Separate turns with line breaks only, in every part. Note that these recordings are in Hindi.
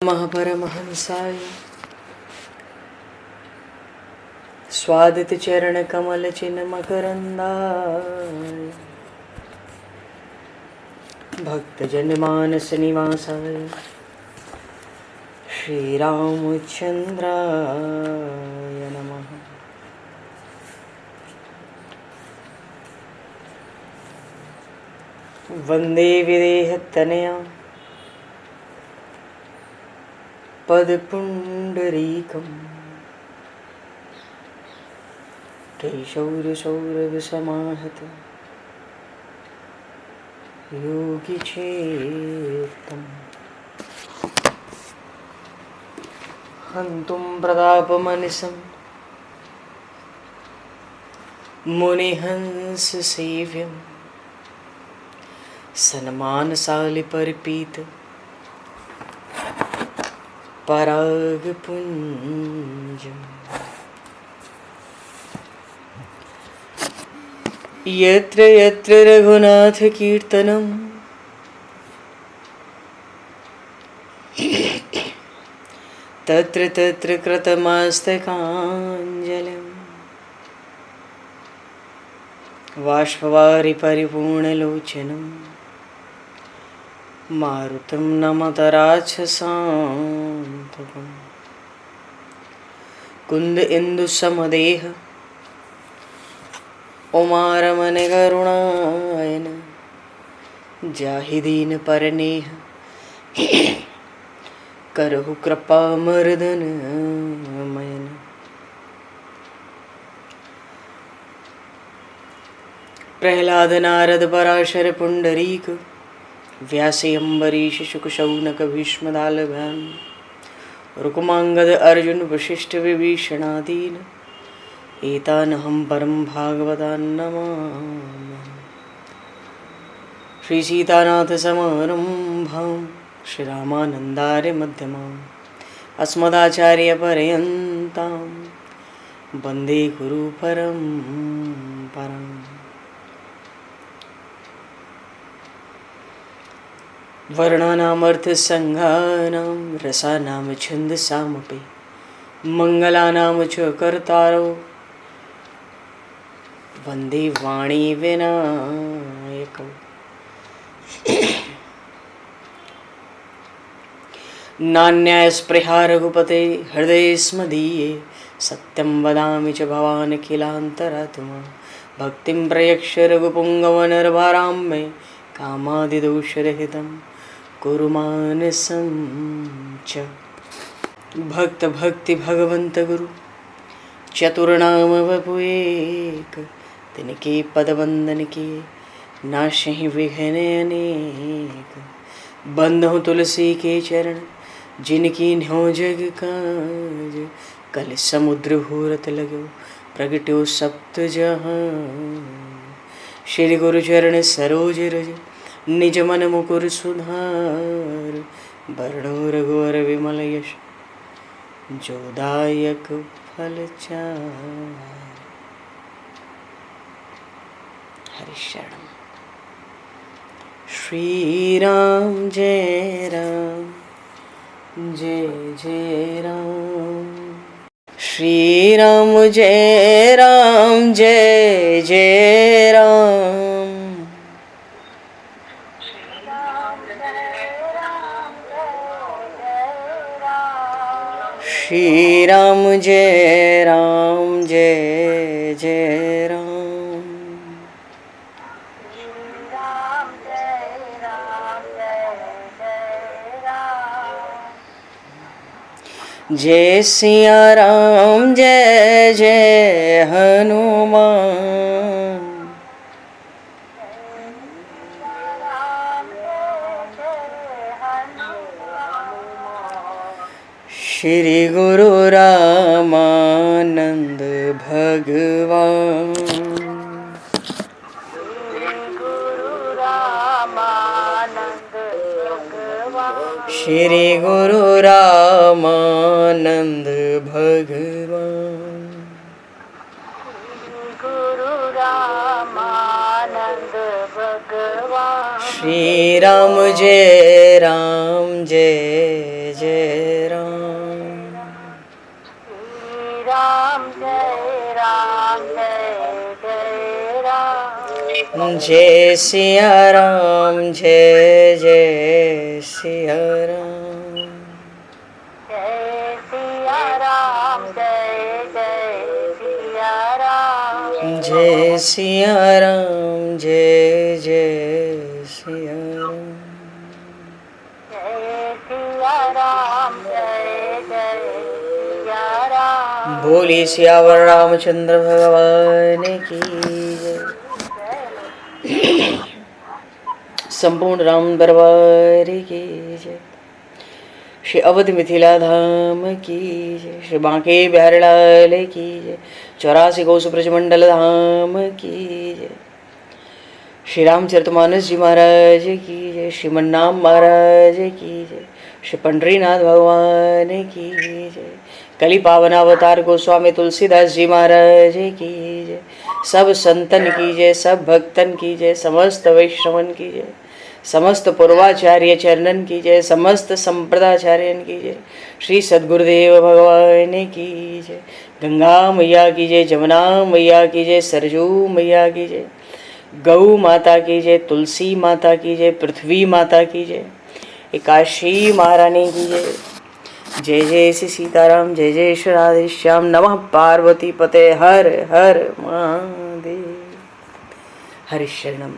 महापरमहंसाय स्वादित चरण कमल चिन्ह मकरंदाय भक्तजन मानस निवासाय श्री रामचंद्राय नमः। वंदे विदेहतनया पदपुंडरीकं केशौरसौरभसमाहत योगिचेतं हन्तुं प्रतापमनिशं मुनिहंससेव्यं सन्मानशालिपरिपीत परागपुञ्जम् यत्र यत्र रघुनाथकीर्तनं तत्र तत्र कृतमस्तकाञ्जलिं बाष्पवारि परिपूर्णलोचनं मारुतं नमत राक्षसान्तकं कुन्द इंदुसमदेह उमारमण करुणायन जाहि दीन परनेह करहु कृपा मर्दन मयन। प्रहलाद नारद पराशर पुंडरीक व्यासे अम्बरीश शुक शौनक भीष्म दालभ्याम रुक्मांगद अर्जुन वशिष्ठ विभीषणादीन एतानहं परम भागवतान् नमामि। श्री सीतानाथ समारंभां श्री रामानन्दार्य मध्यमाम् अस्मदाचार्य पर्यन्तां वन्दे गुरु परम्पराम्। वर्णानामर्थसंज्ञानां रसानां छन्दसामपि मङ्गलानां च कर्तारो वन्दे वाणी विनायकौ। नान्यास्पृहा रघुपते हृदये स्मदीये सत्यं वदामि च भवान् किलान्तरात्मा भक्तिं प्रयक्ष रघुपुङ्गवनर्भारां मे कामादिदोषरहितं कुरु मानसं च। भक्त भक्ति भगवंत गुरु चतुर्नाम वपु एक तिनके पद वंदन के नाशहि विघ्न अनेक। बंधु तुलसी के चरण जिनकी न्यो जग काज कल समुद्र घोरत लगो प्रगट्यो सप्त जहां। श्री गुरु चरण सरोज रज निज मन मुकुर सुधार वर्णो रघुवर विमल यश जोदायक फलचार। हरिशरण श्री राम जय राम जय जय राम श्री राम जय राम जय जय राम श्री राम जय राम जय जय राम जय सिया राम जय जय हनुमान श्री गुरु रामानंद भगवान श्री गुरु रामानंद भगवान गुरु रामानंद
भगवान।
श्री राम जय राम जय जय राम।
श्री राम जय राम जय जय राम।
जय सिया राम जय जय सिया राम।
जय सिया राम जय जय सिया राम।
जय सिया राम जय जय सिया राम।
जय सिया राम जय जय सिया राम।
बोली सियावर रामचंद्र भगवान की जय। संपूर्ण राम दरबार की जय। श्री अवध मिथिला धाम की जय। श्री बांके बिहारी लाल की जय। 84 कोस ब्रजमंडल धाम की जय। श्री रामचरितमानस जी महाराज की जय। श्रीमन्नाम महाराज की जय। श्री पंडरीनाथ भगवान की जय। कली पावन अवतार गोस्वामी तुलसीदास जी महाराज की जय। सब संतन की जय, सब भक्तन की जय, समस्त वैष्णवन की जय, समस्त पूर्वाचार्य चरणन की जय, समस्त संप्रदाचार्यन की जय। श्री सद्गुरुदेव भगवान की जय। गंगा मैया की जय, जमुना मैया की जय, सरजू मैया की जय, गौ माता की जय, तुलसी माता की जय, पृथ्वी माता की जय, एकाशी महारानी की जय। जय जय श्री सीताराम, जय जय श्री राधे श्याम। नमः पार्वती पते हर हर महादेव। हरि शरणम।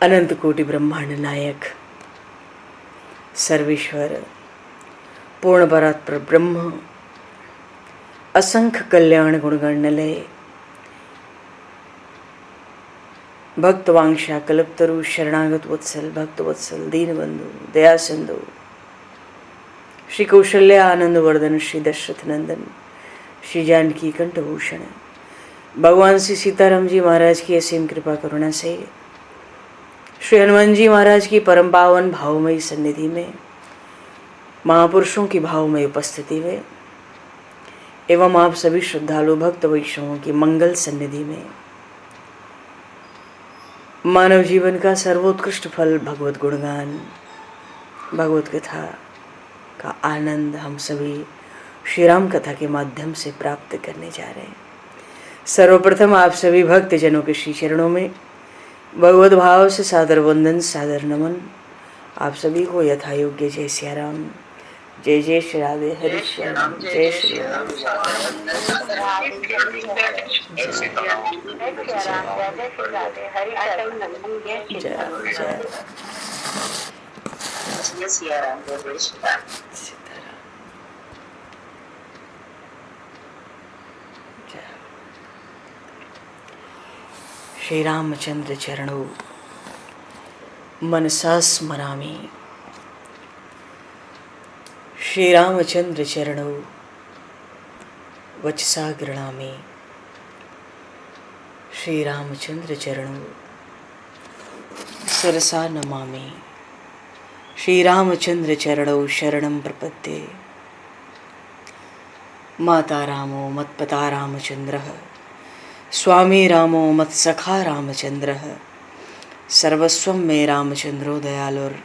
अनंत कोटि ब्रह्मांड नायक सर्वेश्वर पूर्ण परात्पर ब्रह्म असंख्य कल्याण गुणगणलय भक्तवांशा कल्पतरु शरणागत वत्सल भक्तवत्सल दीनबंधु दया सिंधु श्री कौशल्या आनंद वर्धन श्री दशरथ नंदन श्री जानकी कंठभूषण भगवान श्री सीताराम जी महाराज की असीम कृपा करुणा से श्री हनुमान जी महाराज की परम पावन भावमयी सन्निधि में महापुरुषों की भावमयी उपस्थिति में एवं आप सभी श्रद्धालु भक्त वैष्णवों की मंगल सन्निधि में मानव जीवन का सर्वोत्कृष्ट फल भगवत गुणगान भगवत कथा का आनंद हम सभी श्री राम कथा के माध्यम से प्राप्त करने जा रहे हैं। सर्वप्रथम आप सभी भक्त जनों के श्री चरणों में भगवत भाव से सादर वंदन सादर नमन। आप सभी को यथा योग्य जय सिया राम, जय जय श्री राधे, हरि श्री राम, जय श्री राम। श्री रामचंद्र चरणों मनसा स्मरामि। श्री रामचंद्र चरणों वचसा गृणामि। श्री रामचंद्र चरणों सरसा नमामि। श्री रामचंद्र चरणों शरणं प्रपद्ये। माता रामो मत्पता रामचंद्रः, स्वामी रामो मत्सखा रामचंद्रः, सर्वस्वं मे रामचंद्रो दयालुर,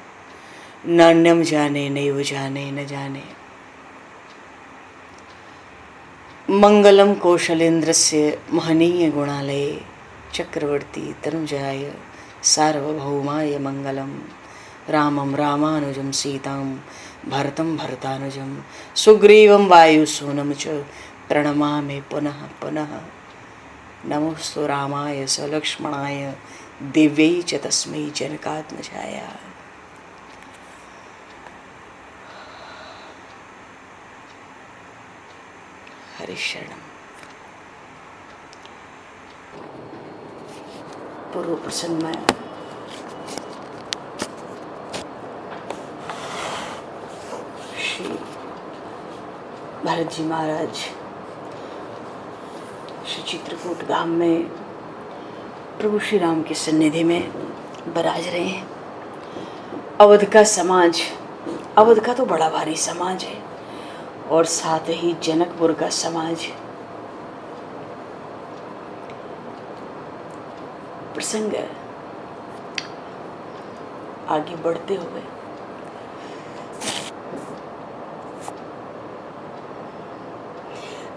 नान्यम जाने नैव जाने न जाने। मंगलम कौशलेन्द्रस्य महनीय गुणालये चक्रवर्ती तनुजाय सार्वभौमाय मंगलम। रामं रामानुजं सीतां भरतं भरतानुजं सुग्रीवं वायुसूनं च प्रणमामि पुनः पुनः। नमोस्तु रामाय सलक्ष्मणाय दिव्यै च तस्मै जनकात्मजाय। हरि शरणम। पूर्व प्रसन्न में श्री भरत जी महाराज श्री चित्रकूट धाम में प्रभु श्री राम की सन्निधि में बराज रहे हैं। अवध का समाज, अवध का तो बड़ा भारी समाज है, और साथ ही जनकपुर का समाज प्रसंग आगे बढ़ते हुए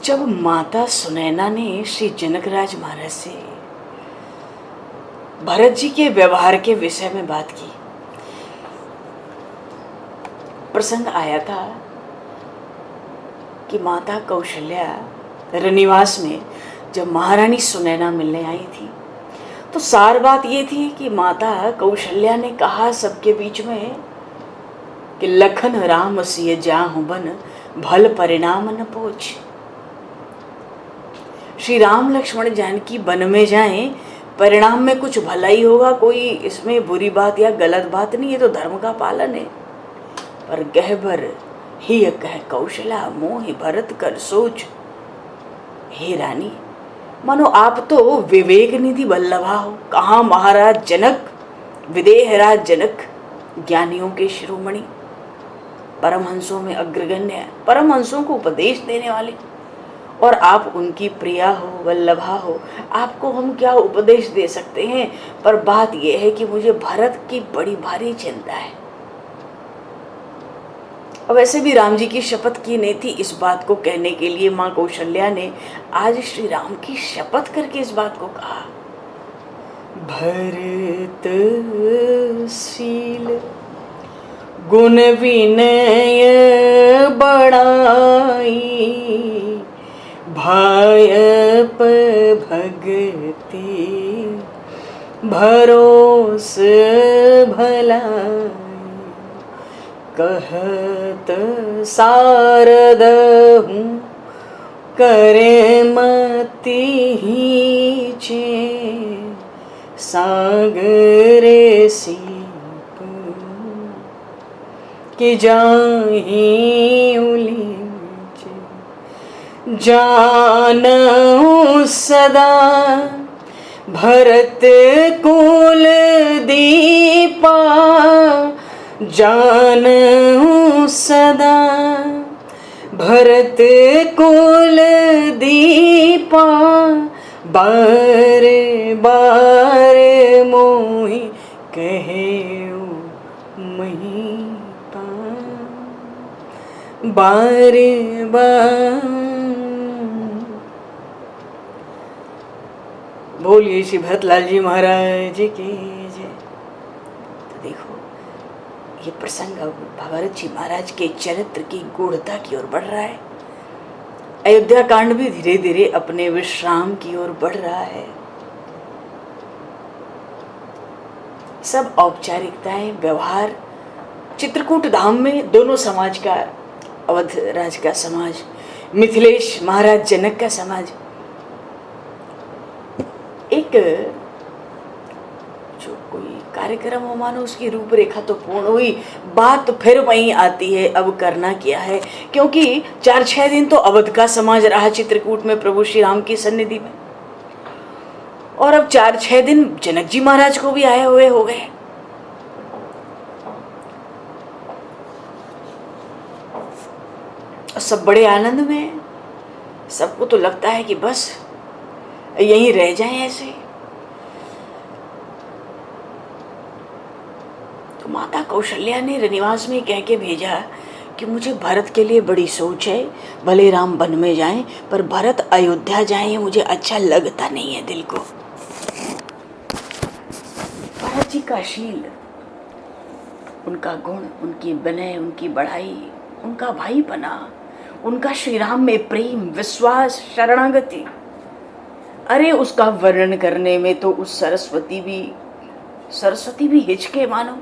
जब माता सुनैना ने श्री जनकराज महाराज से भरत जी के व्यवहार के विषय में बात की, प्रसंग आया था कि माता कौशल्या रनिवास में जब महारानी सुनैना मिलने आई थी तो सार बात ये थी कि माता कौशल्या ने कहा सबके बीच में कि लखन राम सिय जाहु बन भल परिणाम न पोछ। श्री राम लक्ष्मण जानकी वन में जाएं, परिणाम में कुछ भला ही होगा, कोई इसमें बुरी बात या गलत बात नहीं है, तो धर्म का पालन है। पर गहबर ही कह कौशला मोहि भरत कर सोच। हे रानी, मानो आप तो विवेक निधि वल्लभा हो। कहाँ महाराज जनक, विदेहराज जनक, ज्ञानियों के शिरोमणि, परमहंसों में अग्रगण्य, परमहंसों को उपदेश देने वाले, और आप उनकी प्रिया हो, वल्लभा हो, आपको हम क्या उपदेश दे सकते हैं। पर बात यह है कि मुझे भरत की बड़ी भारी चिंता है। और वैसे भी राम जी की शपथ की नहीं थी, इस बात को कहने के लिए माँ कौशल्या ने आज श्री राम की शपथ करके इस बात को कहा। भरत शील गुण विनय बड़ाई, भायप भगति भरोस भलाई। कहत सारद हूँ करे मति हीचे, सागरे सीप कि जाही उलीचे। जानहु सदा भरत कुल दीपा, जानहु सदा भरत कुल दीपा। बारे बारे मोहि कहेउ महीपा, बारे बार। बोलिए श्री भरतलाल जी महाराज की जय। तो देखो, ये प्रसंग अब भरत जी महाराज के चरित्र की गूढ़ता की ओर बढ़ रहा है। अयोध्या कांड भी धीरे धीरे अपने विश्राम की ओर बढ़ रहा है। सब औपचारिकताएं, व्यवहार चित्रकूट धाम में दोनों समाज का, अवध राज का समाज, मिथिलेश महाराज जनक का समाज, एक जो कोई कार्यक्रम हो मानो उसकी रूपरेखा तो पूर्ण हुई, बात फिर वहीं आती है अब करना क्या है। क्योंकि 4-6 दिन तो अवध का समाज रहा चित्रकूट में प्रभु श्री राम की सन्निधि में, और अब 4-6 दिन जनक जी महाराज को भी आए हुए हो गए। सब बड़े आनंद में, सबको तो लगता है कि बस यहीं रह जाएं ऐसे। तो माता कौशल्या ने रनिवास में कह के भेजा कि मुझे भरत के लिए बड़ी सोच है, भले राम वन में जाएं पर भरत अयोध्या जाएं, ये मुझे अच्छा लगता नहीं है दिल को। भरत जी का शील, उनका गुण, उनकी विनय, उनकी बढ़ाई, उनका भाईपना, उनका श्री राम में प्रेम, विश्वास, शरणागति, अरे उसका वर्णन करने में तो उस सरस्वती भी हिचके मानो।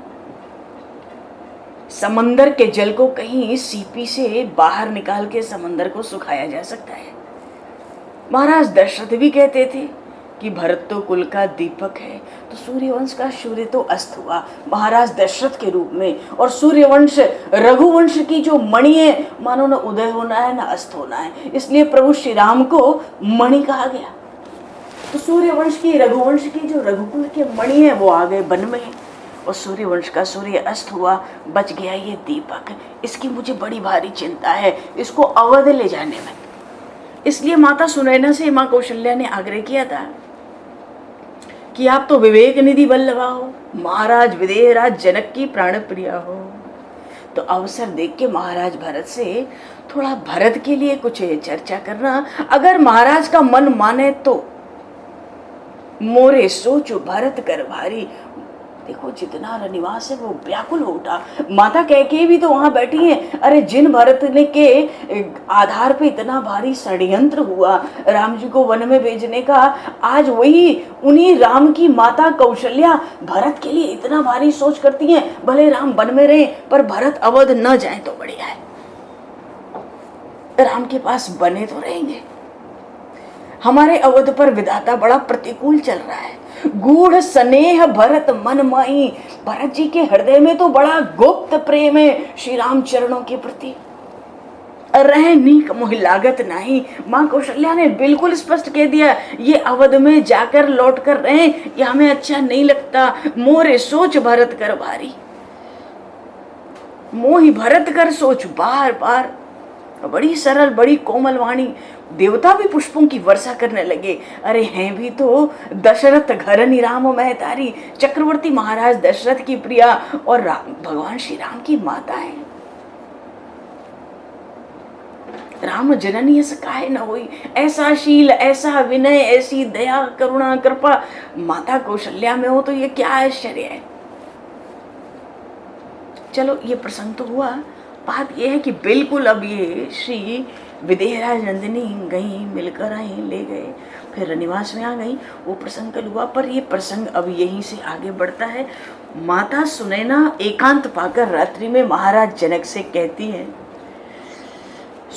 समंदर के जल को कहीं सीपी से बाहर निकाल के समंदर को सुखाया जा सकता है। महाराज दशरथ भी कहते थे कि भरत तो कुल का दीपक है, तो सूर्यवंश का सूर्य तो अस्त हुआ महाराज दशरथ के रूप में, और सूर्यवंश रघुवंश की जो मणि है, मानो न उदय होना है न अस्त होना है, इसलिए प्रभु श्री राम को मणि कहा गया। तो सूर्यवंश की, रघुवंश की जो रघुकुल के मणि है वो आ गए वन में, और सूर्यवंश का सूर्य अस्त हुआ, बच गया ये दीपक। इसकी मुझे बड़ी भारी चिंता है, इसको अवध ले जाने में। इसलिए माता सुनैना से माँ कौशल्या ने आग्रह किया था कि आप तो विवेक निधि वल्लभा हो, महाराज विदेहराज जनक की प्राण प्रिया हो। तो अवसर देख के महाराज भरत से थोड़ा भरत के लिए कुछ चर्चा करना, अगर महाराज का मन माने तो। मोरे सोचो भरत कर भारी। देखो जितना रनिवास है वो व्याकुल हो उठा। माता कैकेयी भी तो वहां बैठी है। अरे जिन भरत ने के आधार पे इतना भारी षड्यंत्र हुआ राम जी को वन में भेजने का, आज वही उन्हीं राम की माता कौशल्या भरत के लिए इतना भारी सोच करती हैं। भले राम वन में रहे पर भरत अवध न जाए तो बढ़िया है, राम के पास बने तो रहेंगे। हमारे अवध पर विधाता बड़ा प्रतिकूल चल रहा है। गूढ़ स्नेह भरत मन माही। भरत जी के हृदय में तो बड़ा गुप्त प्रेम है श्री राम चरणों के प्रति। रहे नीक मोह लागत नहीं। माँ कौशल्या ने बिल्कुल स्पष्ट कह दिया, ये अवध में जाकर लौट कर रहे, ये हमें अच्छा नहीं लगता। मोरे सोच भरत कर भारी। मोहि भरत कर सोच बार बार। बड़ी सरल बड़ी कोमल वाणी। देवता भी पुष्पों की वर्षा करने लगे। अरे हैं भी तो दशरथ घरनी राम महतारी, चक्रवर्ती महाराज दशरथ की प्रिया और भगवान श्री राम की माता है। राम जननी ऐसा काहे न हुई। ऐसा शील, ऐसा विनय, ऐसी दया करुणा कृपा माता कौशल्या में हो तो ये क्या आश्चर्य है। चलो ये प्रसंग तो हुआ। बात यह है कि बिल्कुल अब ये श्री विदेहराज नंदिनी गई, मिलकर आई, ले गए, फिर रनिवास में आ गई, वो प्रसंग कल हुआ। पर ये प्रसंग अब यहीं से आगे बढ़ता है। माता सुनैना एकांत पाकर रात्रि में महाराज जनक से कहती है,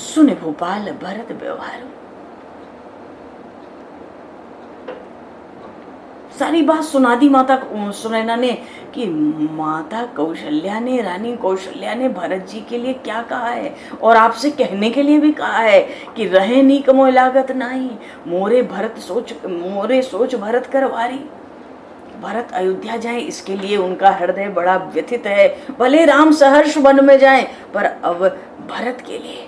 सुन भूपाल भरत व्यवहार। सारी बात सुना दी माता सुनैना ने कि माता कौशल्या ने, रानी कौशल्या ने भरत जी के लिए क्या कहा है और आपसे कहने के लिए भी कहा है कि रहे नीक मोह लागत नाही। मोरे सोच भरत कर वारी। भरत अयोध्या जाए इसके लिए उनका हृदय बड़ा व्यथित है। भले राम सहर्ष वन में जाएं पर अब भरत के लिए।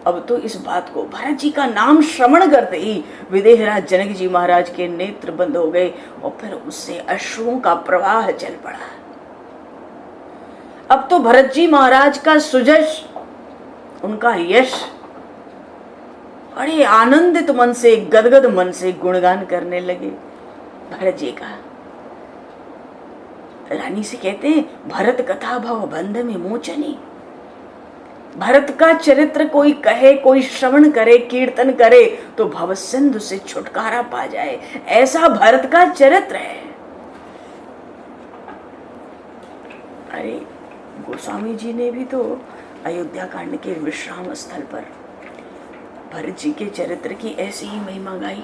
अब तो इस बात को भरत जी का नाम श्रवण करते ही विदेहराज जनक जी महाराज के नेत्र बंद हो गए और फिर उससे अश्रुओं का प्रवाह चल पड़ा। अब तो भरत जी महाराज का सुजश, उनका यश, बड़े आनंदित मन से, गदगद मन से गुणगान करने लगे भरत जी का। रानी से कहते हैं, भरत कथा भव बंध में मोचनी। भरत का चरित्र कोई कहे, कोई श्रवण करे, कीर्तन करे तो भव सिंधु से छुटकारा पा जाए, ऐसा भरत का चरित्र है। अरे गोस्वामी जी ने भी तो अयोध्या कांड के विश्राम स्थल पर भरत जी के चरित्र की ऐसी ही महिमा गाई।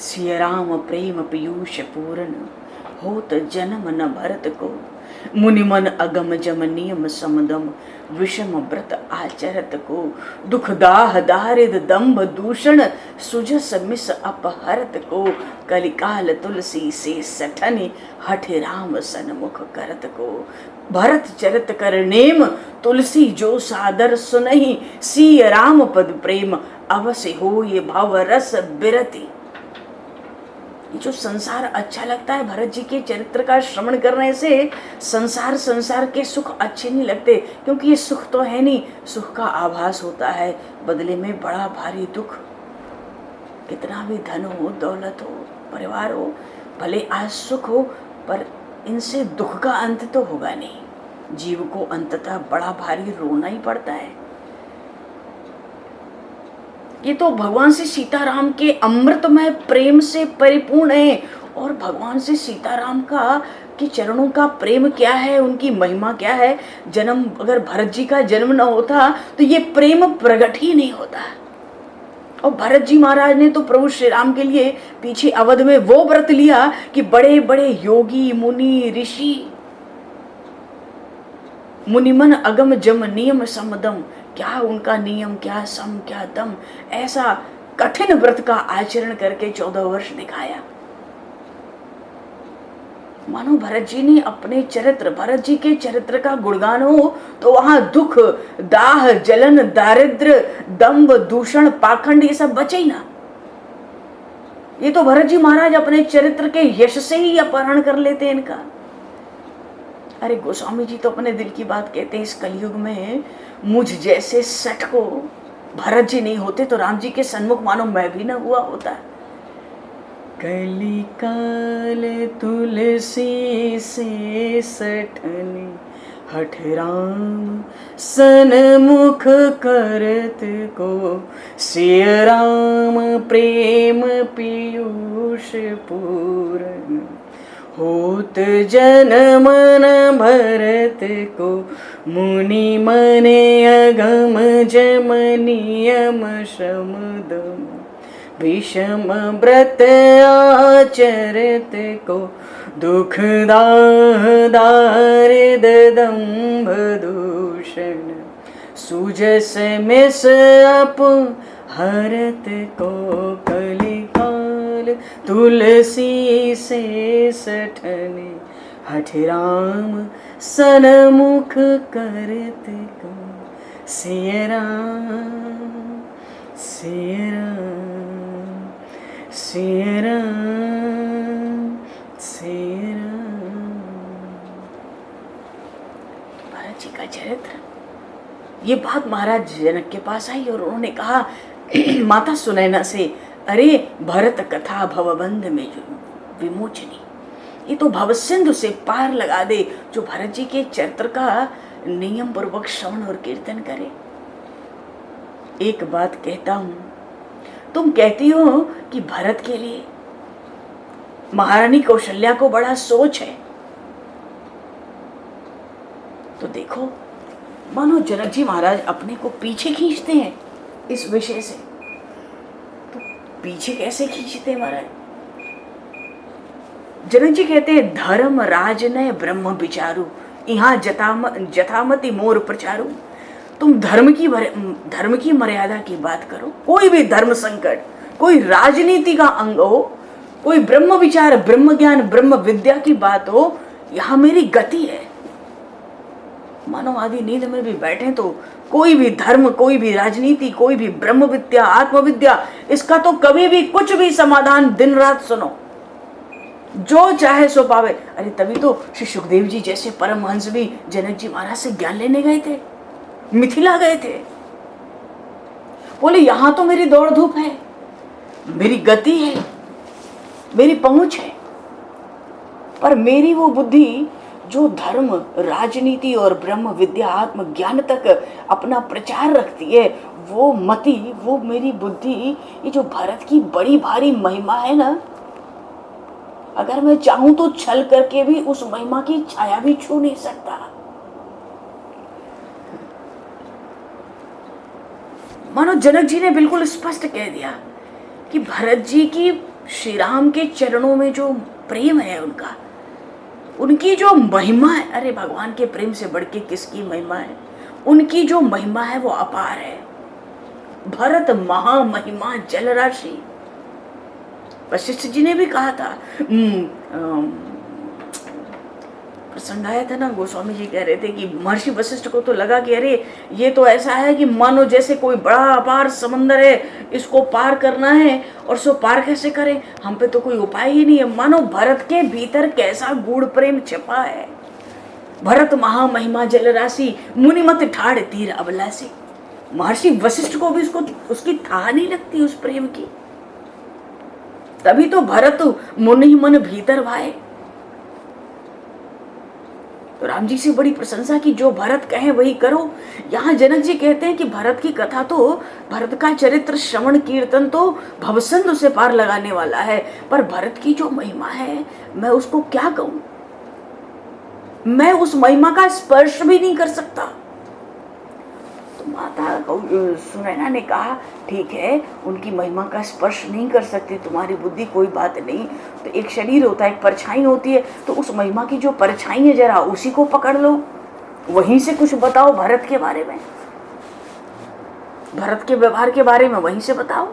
सिया राम प्रेम पीयूष पूर्ण, होत जन्म न भरत को। मुनि मन अगम जम नियम समदम, विषम व्रत आचरत को। दुख दाह दारिद दंभ दूषण, सुजस मिस अपहरत को। कलिकाल तुलसी से सठनि, हठ राम सन्मुख करत को। भरत चरित कर नेम, तुलसी जो सादर सुनहि। सिय राम पद प्रेम, अवश्य हो ये भव रस बिरति। जो संसार अच्छा लगता है भरत जी के चरित्र का श्रवण करने से, संसार के सुख अच्छे नहीं लगते, क्योंकि ये सुख तो है नहीं, सुख का आभास होता है, बदले में बड़ा भारी दुख। कितना भी धन हो, दौलत हो, परिवार हो, भले आज सुख हो पर इनसे दुख का अंत तो होगा नहीं। जीव को अंततः बड़ा भारी रोना ही पड़ता है। ये तो भगवान से सीताराम के अमृतमय प्रेम से परिपूर्ण है। और भगवान से सीताराम का के चरणों का प्रेम क्या है, उनकी महिमा क्या है। जन्म अगर भरत जी का जन्म न होता तो ये प्रेम प्रकट ही नहीं होता। और भरत जी महाराज ने तो प्रभु श्री राम के लिए पीछे अवध में वो व्रत लिया कि बड़े बड़े योगी मुनि ऋषि, मुनिमन अगम जम नियम समदम, क्या उनका नियम, क्या सम, क्या दम, ऐसा कठिन व्रत का आचरण करके 14 वर्ष दिखाया। मानो भरत जी ने अपने चरित्र, भरत जी के चरित्र का गुणगान हो तो वहां दुख, दाह, जलन, दारिद्र, दंभ, दूषण, पाखंड ये सब बचे ही ना। ये तो भरत जी महाराज अपने चरित्र के यश से ही अपहरण कर लेते हैं इनका। अरे गोस्वामी जी तो अपने दिल की बात कहते हैं, इस कलयुग में मुझ जैसे सठ को भरत जी नहीं होते तो राम जी के सन्मुख मानो मैं भी ना हुआ होता। कली काल तुलसी से सठने, हठ राम सन्मुख करत को, सिय राम प्रेम पीयूष पूरन, होत जन मन भरत को, मुनि मने अगम जम नियम शमदम, विषम व्रत आचरत को, दुख दाह दारिद दंभ दूषण, सुजस मिस अप हरत को, कलिकाल तुलसी से सठने, हठ राम सन्मुख करत को, सिय राम सिय राम सिय राम सिय राम। भरत जी का चरित्र, ये बात महाराज जनक के पास आई और उन्होंने कहा माता सुनैना से, अरे भरत कथा भवबंध में जो विमोचनी, ये तो भवसिंधु से पार लगा दे जो भरत जी के चरित्र का नियम पूर्वक श्रवण और कीर्तन करे। एक बात कहता हूं, तुम कहती हो कि भरत के लिए महारानी कौशल्या को बड़ा सोच है, तो देखो मानो जनक जी महाराज अपने को पीछे खींचते हैं इस विषय से। तो पीछे कैसे खींचते हैं महाराज? जनक जी कहते हैं, धर्म राजनय ब्रह्म विचारू, यहाँ जथामति मोर प्रचारू। तुम धर्म की मर्यादा की बात करो, कोई भी धर्म संकट, कोई राजनीति का अंग हो, कोई ब्रह्म विचार, ब्रह्म ज्ञान, ब्रह्म विद्या की बात हो, यहाँ मेरी गति है। मानव आदि नींद में भी बैठे तो कोई भी धर्म, कोई भी राजनीति, कोई भी ब्रह्म विद्या, आत्मविद्या, इसका तो कभी भी कुछ भी समाधान दिन रात सुनो, जो चाहे सो पावे। अरे तभी तो श्री सुखदेव जी जैसे परमहंस भी जनक जी महाराज से ज्ञान लेने गए थे, मिथिला गए थे। बोले यहां तो मेरी दौड़ धूप है, मेरी गति है, मेरी पहुंच है, पर मेरी वो बुद्धि जो धर्म, राजनीति और ब्रह्म विद्या, आत्म ज्ञान तक अपना प्रचार रखती है, वो मति, वो मेरी बुद्धि, ये जो भरत की बड़ी भारी महिमा है ना, अगर मैं चाहूं तो छल करके भी उस महिमा की छाया भी छू नहीं सकता। मानो जनक जी ने बिल्कुल स्पष्ट कह दिया कि भरत जी की श्री राम के चरणों में जो प्रेम है, उनकी जो महिमा है, अरे भगवान के प्रेम से बढ़ के किसकी महिमा है, उनकी जो महिमा है वो अपार है। भरत महामहिमा जल राशि। वशिष्ठ जी ने भी कहा था, प्रसंग आया था ना, गोस्वामी जी कह रहे थे कि महर्षि वशिष्ठ को तो लगा कि अरे ये तो ऐसा है कि मानो जैसे कोई बड़ा अपार समंदर है, इसको पार करना है, और सो पार कैसे करें, हम पे तो कोई उपाय ही नहीं है। मानो भरत के भीतर कैसा गूढ़ प्रेम छिपा है। भरत महामहिमा जल राशि, मुनिमत ठाड़ तीर अबलासी। महर्षि वशिष्ठ को भी उसकी था नहीं लगती उस प्रेम की, तभी तो भरत मुनि मन भीतर भाए। तो राम जी से बड़ी प्रशंसा की, जो भरत कहे वही करो। यहाँ जनक जी कहते हैं कि भरत की कथा तो, भरत का चरित्र श्रवण कीर्तन तो भवसिंधु से पार लगाने वाला है, पर भरत की जो महिमा है मैं उसको क्या कहूं, मैं उस महिमा का स्पर्श भी नहीं कर सकता। तो माता सुनैना ने कहा, ठीक है उनकी महिमा का स्पर्श नहीं कर सकती तुम्हारी बुद्धि, कोई बात नहीं। तो एक शरीर होता है, एक परछाई होती है, तो उस महिमा की जो परछाई है जरा उसी को पकड़ लो, वहीं से कुछ बताओ भरत के बारे में, भरत के व्यवहार के बारे में वहीं से बताओ।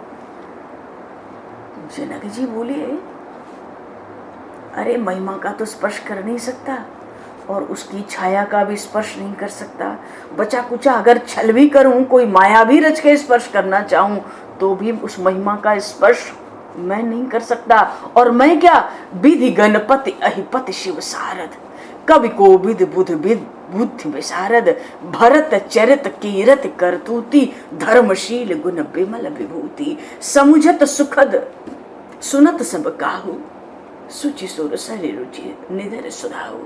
जनक जी बोले, अरे महिमा का तो स्पर्श कर नहीं सकता और उसकी छाया का भी स्पर्श नहीं कर सकता। बचा कुचा अगर छल भी करूं, कोई माया भी रच के स्पर्श करना चाहूं, तो भी उस महिमा का स्पर्श मैं नहीं कर सकता। और मैं क्या, विधि गणपति अहिपति शिव सारद, कवि को विध बुध विद बुद्धि विशारद, भरत चरित कीरत करतूती, धर्मशील गुण विमल विभूति, समुझत सुखद सुनत सब काहू, सुचि सुर सरि रुचि निधर सुधाऊ।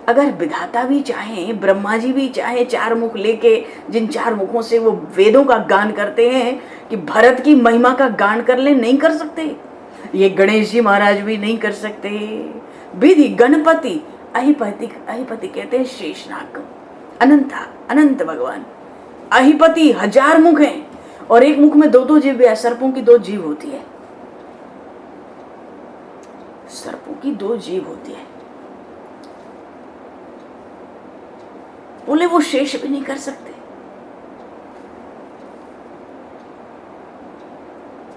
अगर विधाता भी चाहे, ब्रह्मा जी भी चाहे, 4 मुख लेके, जिन 4 मुखों से वो वेदों का गान करते हैं, कि भरत की महिमा का गान कर ले, नहीं कर सकते। ये गणेश जी महाराज भी नहीं कर सकते। विधि गणपति अहिपति, अहिपति कहते हैं शेषनाग, अनंता, अनंत भगवान। अहिपति 1000 मुख हैं और एक मुख में 2-2 जीभ है। सर्पों की 2 जीभ होती है, सर्पों की 2 जीभ होती है। बोले वो शेष भी नहीं कर सकते।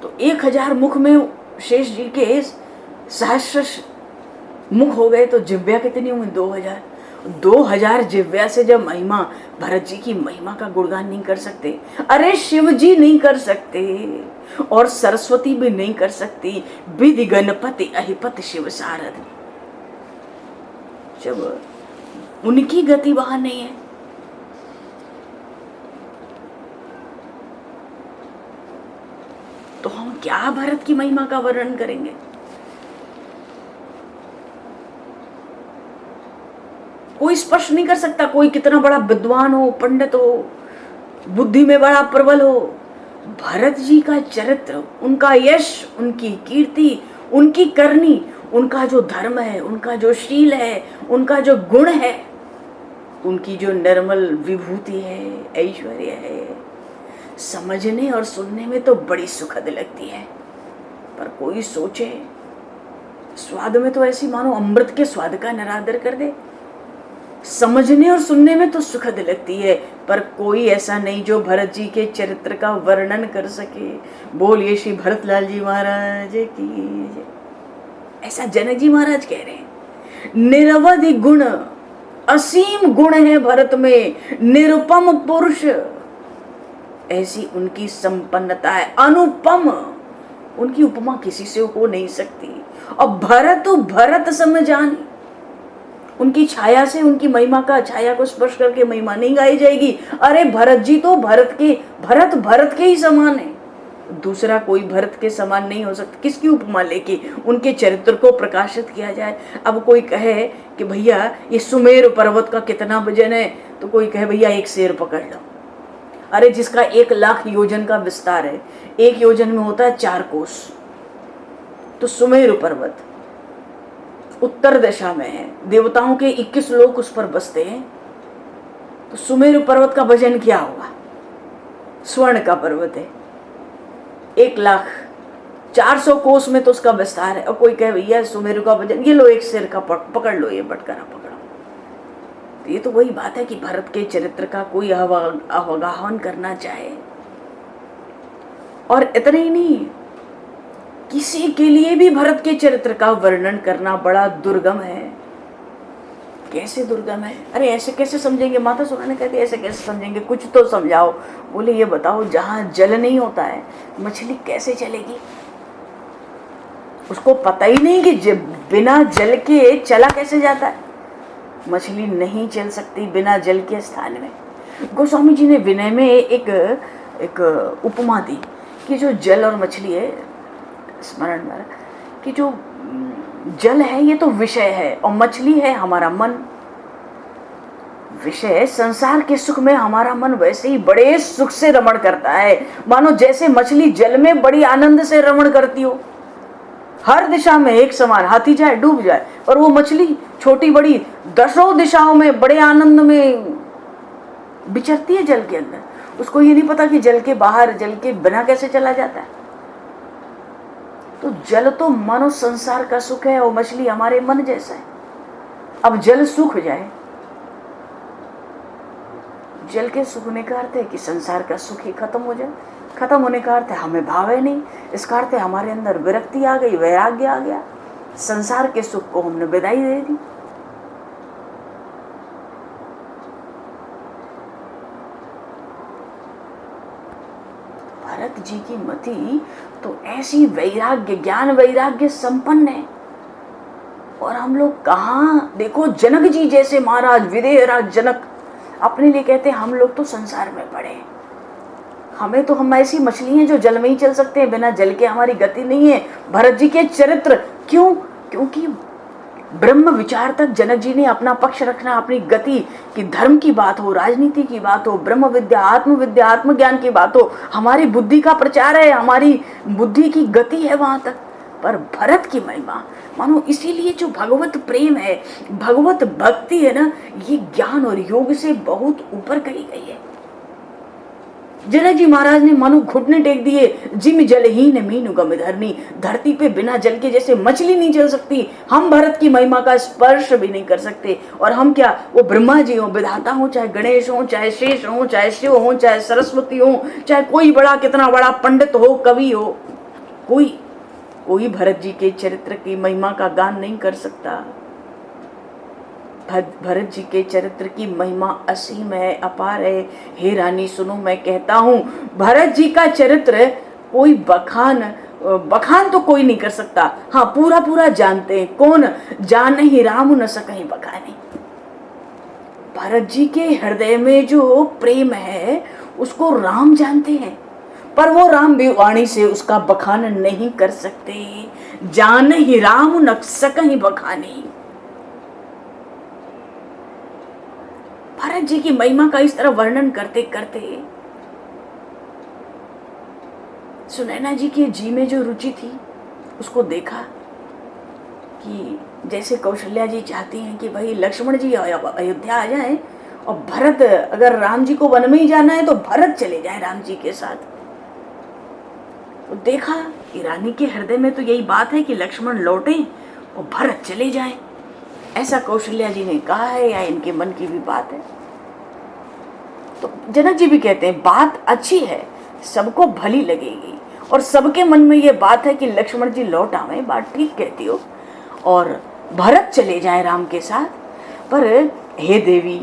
तो 1000 मुख में शेष जी के सहस्र मुख हो गए, तो जिव्या कितनी होंगी? 2000। 2000 जिव्या से जब महिमा, भरत जी की महिमा का गुणगान नहीं कर सकते, अरे शिव जी नहीं कर सकते और सरस्वती भी नहीं कर सकती। विधि गणपति अहिपति शिव सारद, जब उनकी गति वहां नहीं है, तो हम क्या भरत की महिमा का वर्णन करेंगे? कोई स्पर्श नहीं कर सकता। कोई कितना बड़ा विद्वान हो, पंडित हो, बुद्धि में बड़ा प्रबल हो, भरत जी का चरित्र, उनका यश, उनकी कीर्ति, उनकी करनी, उनका जो धर्म है, उनका जो शील है, उनका जो गुण है, उनकी जो निर्मल विभूति है, ऐश्वर्य है, समझने और सुनने में तो बड़ी सुखद लगती है। पर कोई सोचे, स्वाद में तो ऐसी मानो अमृत के स्वाद का निरादर कर दे। समझने और सुनने में तो सुखद लगती है, पर कोई ऐसा नहीं जो भरत जी के चरित्र का वर्णन कर सके। बोलिए श्री भरतलाल जी महाराज की। ऐसा जनक जी महाराज कह रहे हैं, निरवधि गुण, असीम गुण है भरत में, निरुपम पुरुष, ऐसी उनकी संपन्नता है, अनुपम, उनकी उपमा किसी से हो नहीं सकती। और भरत भरत सम जानी, उनकी छाया से उनकी महिमा का, छाया को स्पर्श करके महिमा नहीं गाई जाएगी। अरे भरत जी तो भरत के ही समान है, दूसरा कोई भरत के समान नहीं हो सकता। किसकी उपमा लेके उनके चरित्र को प्रकाशित किया जाए? अब कोई कहे कि भैया ये सुमेर पर्वत का कितना वजन है, तो कोई कहे भैया 1 शेर पकड़ लो। अरे जिसका 1 लाख योजन का विस्तार है, 1 योजन में होता है 4 कोस। तो सुमेरु पर्वत उत्तर दिशा में है, देवताओं के 21 लोक उस पर बसते हैं। तो सुमेरु पर्वत का वजन क्या होगा? स्वर्ण का पर्वत है, 1,04,000 कोस में तो उसका विस्तार है। और कोई कहे भैया सुमेरु का वजन, ये लो 1 शेर का पकड़ लो, ये बटकरा पकड़ो। तो ये तो वही बात है कि भरत के चरित्र का कोई अवगाहन करना चाहे। और इतना ही नहीं, किसी के लिए भी भरत के चरित्र का वर्णन करना बड़ा दुर्गम है। कैसे दुर्गम है? अरे ऐसे कैसे समझेंगे? माता सुराने कहती है ऐसे कैसे समझेंगे, कुछ तो समझाओ। बोले ये बताओ, जहां जल नहीं होता है मछली कैसे चलेगी? उसको पता ही नहीं कि बिना जल के चला कैसे जाता है। मछली नहीं चल सकती बिना जल के स्थान में। गोस्वामी जी ने विनय में एक उपमा दी कि जो जल और मछली है, स्मरण में, कि जो जल है ये तो विषय है और मछली है हमारा मन। विषय संसार के सुख में हमारा मन वैसे ही बड़े सुख से रमण करता है, मानो जैसे मछली जल में बड़ी आनंद से रमण करती हो। हर दिशा में एक समान, हाथी जाए डूब जाए, पर वो मछली छोटी बड़ी 10 दिशाओं में बड़े आनंद में विचरती है जल के अंदर। उसको ये नहीं पता कि जल के बाहर, जल के बिना कैसे चला जाता है। तो जल तो मानो संसार का सुख है और मछली हमारे मन जैसा है। अब जल सूख जाए, जल के सूखने का अर्थ है कि संसार का सुख ही खत्म हो जाए। खत्म होने का अर्थ है हमें भाव है नहीं, इसका अर्थ है हमारे अंदर विरक्ति आ गई, वैराग्य आ गया। संसार के सुख को हमने विदाई दे दी। भरत जी की मति तो ऐसी वैराग्य, ज्ञान वैराग्य संपन्न है। और हम लोग कहाँ, देखो जनक जी जैसे महाराज, विदेहराज जनक अपने लिए कहते हैं हम लोग तो संसार में पड़े, हमें तो, हम ऐसी मछली हैं जो जल में ही चल सकते हैं, बिना जल के हमारी गति नहीं है। भरत जी के चरित्र क्यों? क्योंकि ब्रह्म विचार तक जनक जी ने अपना पक्ष रखना, अपनी गति की, धर्म की बात हो, राजनीति की बात हो, ब्रह्म विद्या, आत्मज्ञान की बात हो, हमारी बुद्धि का प्रचार है, हमारी बुद्धि की गति है वहां तक। पर भरत की महिमा मानो, इसीलिए जो भगवत प्रेम है, भगवत भक्ति है ना, ये ज्ञान और योग से बहुत ऊपर कही गई है। जनक जी महाराज ने मानो घुटने टेक दिए, जिम जलहीन मीनु गम धरनी, धरती पे बिना जल के जैसे मछली नहीं चल सकती, हम भरत की महिमा का स्पर्श भी नहीं कर सकते। और हम क्या, वो ब्रह्मा जी हो, विधाता हो, चाहे गणेश हो, चाहे शेष हो, चाहे शिव हो, चाहे सरस्वती हो, चाहे कोई बड़ा, कितना बड़ा पंडित हो, कवि हो, कोई भरत जी के चरित्र की महिमा का गान नहीं कर सकता। भरत जी के चरित्र की महिमा असीम है, अपार है। हे रानी सुनो, मैं कहता हूँ भरत जी का चरित्र कोई बखान तो कोई नहीं कर सकता। हाँ, पूरा जानते हैं। कौन? जान ही राम न सकहीं बखाने। भरत जी के हृदय में जो प्रेम है उसको राम जानते हैं, पर वो राम भी वाणी से उसका बखान नहीं कर सकते। जान ही राम न सकहीं बखाने। भरत जी की महिमा का इस तरह वर्णन करते करते सुनैना जी के जी में जो रुचि थी उसको देखा कि जैसे कौशल्या जी चाहती हैं कि भाई लक्ष्मण जी अयोध्या आ जाएं और भरत, अगर राम जी को वन में ही जाना है तो भरत चले जाए राम जी के साथ। तो देखा कि रानी के हृदय में तो यही बात है कि लक्ष्मण लौटे और भरत चले जाएं। ऐसा कौशल्या जी ने कहा है या इनके मन की भी बात है। तो जनक जी भी कहते हैं बात अच्छी है, सबको भली लगेगी, और सबके मन में ये बात है कि लक्ष्मण जी लौट आवे, बात ठीक कहती हो, और भरत चले जाएं राम के साथ। पर हे देवी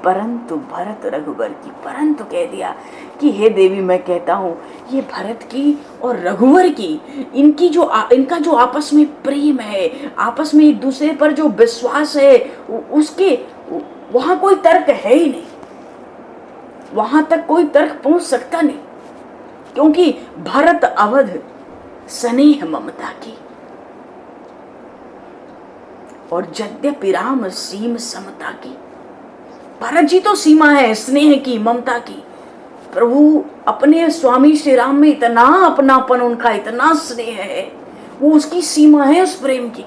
परंतु भरत रघुवर की, परंतु कह दिया कि हे देवी मैं कहता हूँ ये भरत की और रघुवर की, इनका जो आपस में प्रेम है, आपस में एक दूसरे पर जो विश्वास है, उसके वहां कोई तर्क है ही नहीं, वहां तक कोई तर्क पहुंच सकता नहीं। क्योंकि भरत अवध स्नेह ममता की, और यद्यपि राम सीम समता की। भरत जी तो सीमा है स्नेह की, ममता की। प्रभु अपने स्वामी श्री राम में इतना अपनापन, उनका इतना स्नेह है, वो उसकी सीमा है उस प्रेम की।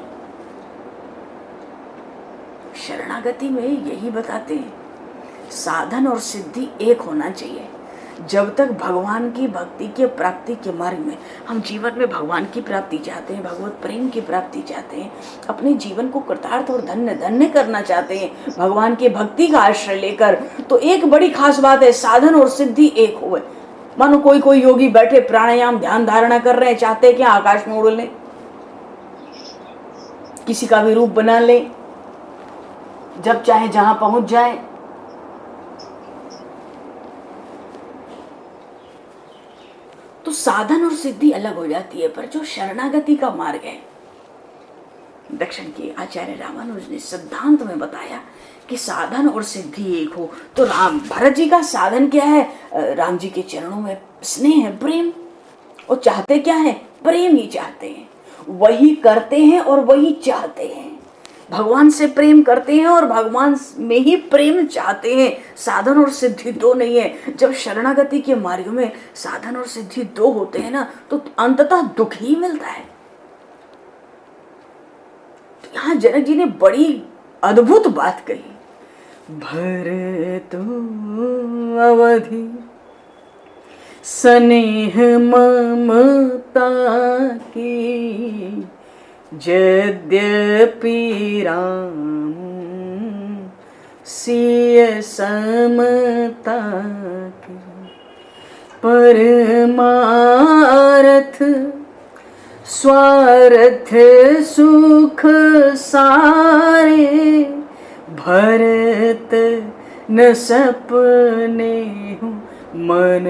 शरणागति में यही बताते हैं, साधन और सिद्धि एक होना चाहिए। जब तक भगवान की भक्ति के प्राप्ति के मार्ग में हम जीवन में भगवान की प्राप्ति चाहते हैं, भगवत प्रेम की प्राप्ति चाहते हैं, अपने जीवन को कृतार्थ और धन्य करना चाहते हैं भगवान के भक्ति का आश्रय लेकर, तो एक बड़ी खास बात है, साधन और सिद्धि एक हुए। मानो कोई योगी बैठे प्राणायाम ध्यान धारणा कर रहे हैं, चाहते हैं कि आकाश में उड़ लें, किसी का भी रूप बना लें, जब चाहे जहां पहुंच जाए। तो साधन और सिद्धि अलग हो जाती है। पर जो शरणागति का मार्ग है, दक्षिण के आचार्य रामानुज ने सिद्धांत में बताया कि साधन और सिद्धि एक हो। तो भरत जी का साधन क्या है? राम जी के चरणों में स्नेह है, प्रेम। और चाहते क्या है? प्रेम ही चाहते हैं, वही करते हैं और वही चाहते हैं। भगवान से प्रेम करते हैं और भगवान में ही प्रेम चाहते हैं। साधन और सिद्धि दो नहीं है। जब शरणागति के मार्ग में साधन और सिद्धि दो होते हैं ना, तो अंततः दुख ही मिलता है। तो यहाँ जनक जी ने बड़ी अद्भुत बात कही, भरतु अवधि स्नेह ममता की, यद्यपि राम सिय समता की, परमारथ स्वार्थ सुख सारे भरत न सपने हूँ मन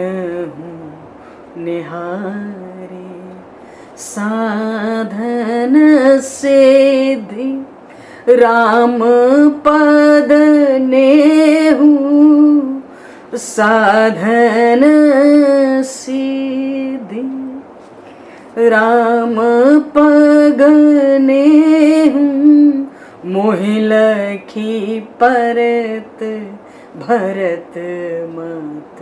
हूँ निहारे साधन सिद्धि राम पद ने हूँ साधन सिद्धि राम पगने हूँ मोहि लखी परत भरत मत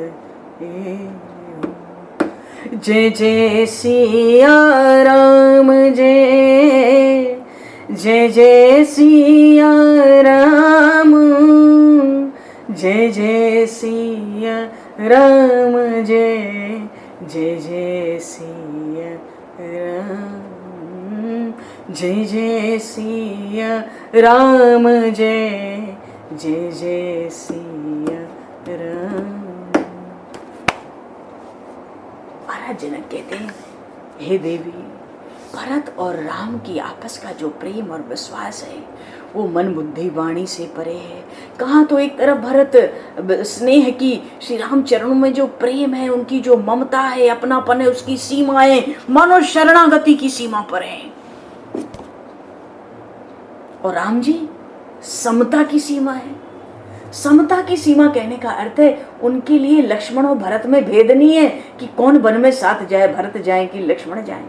जय जय सिया राम जय जय जय सिया राम जय जय सिया राम जय जय जय सिया राम जय जय सिया राम जय जय जय सिया राम। महाराज जनक कहते हैं, हे देवी, भरत और राम की आपस का जो प्रेम और विश्वास है वो मन बुद्धि वाणी से परे है। कहाँ तो एक तरफ भरत स्नेह की, श्री राम चरणों में जो प्रेम है, उनकी जो ममता है, अपनापन है, उसकी सीमाएं मानो शरणागति की सीमा पर है। और राम जी समता की सीमा है। समता की सीमा कहने का अर्थ है उनके लिए लक्ष्मण और भरत में भेद नहीं है कि कौन वन में साथ जाए, भरत जाए कि लक्ष्मण जाए।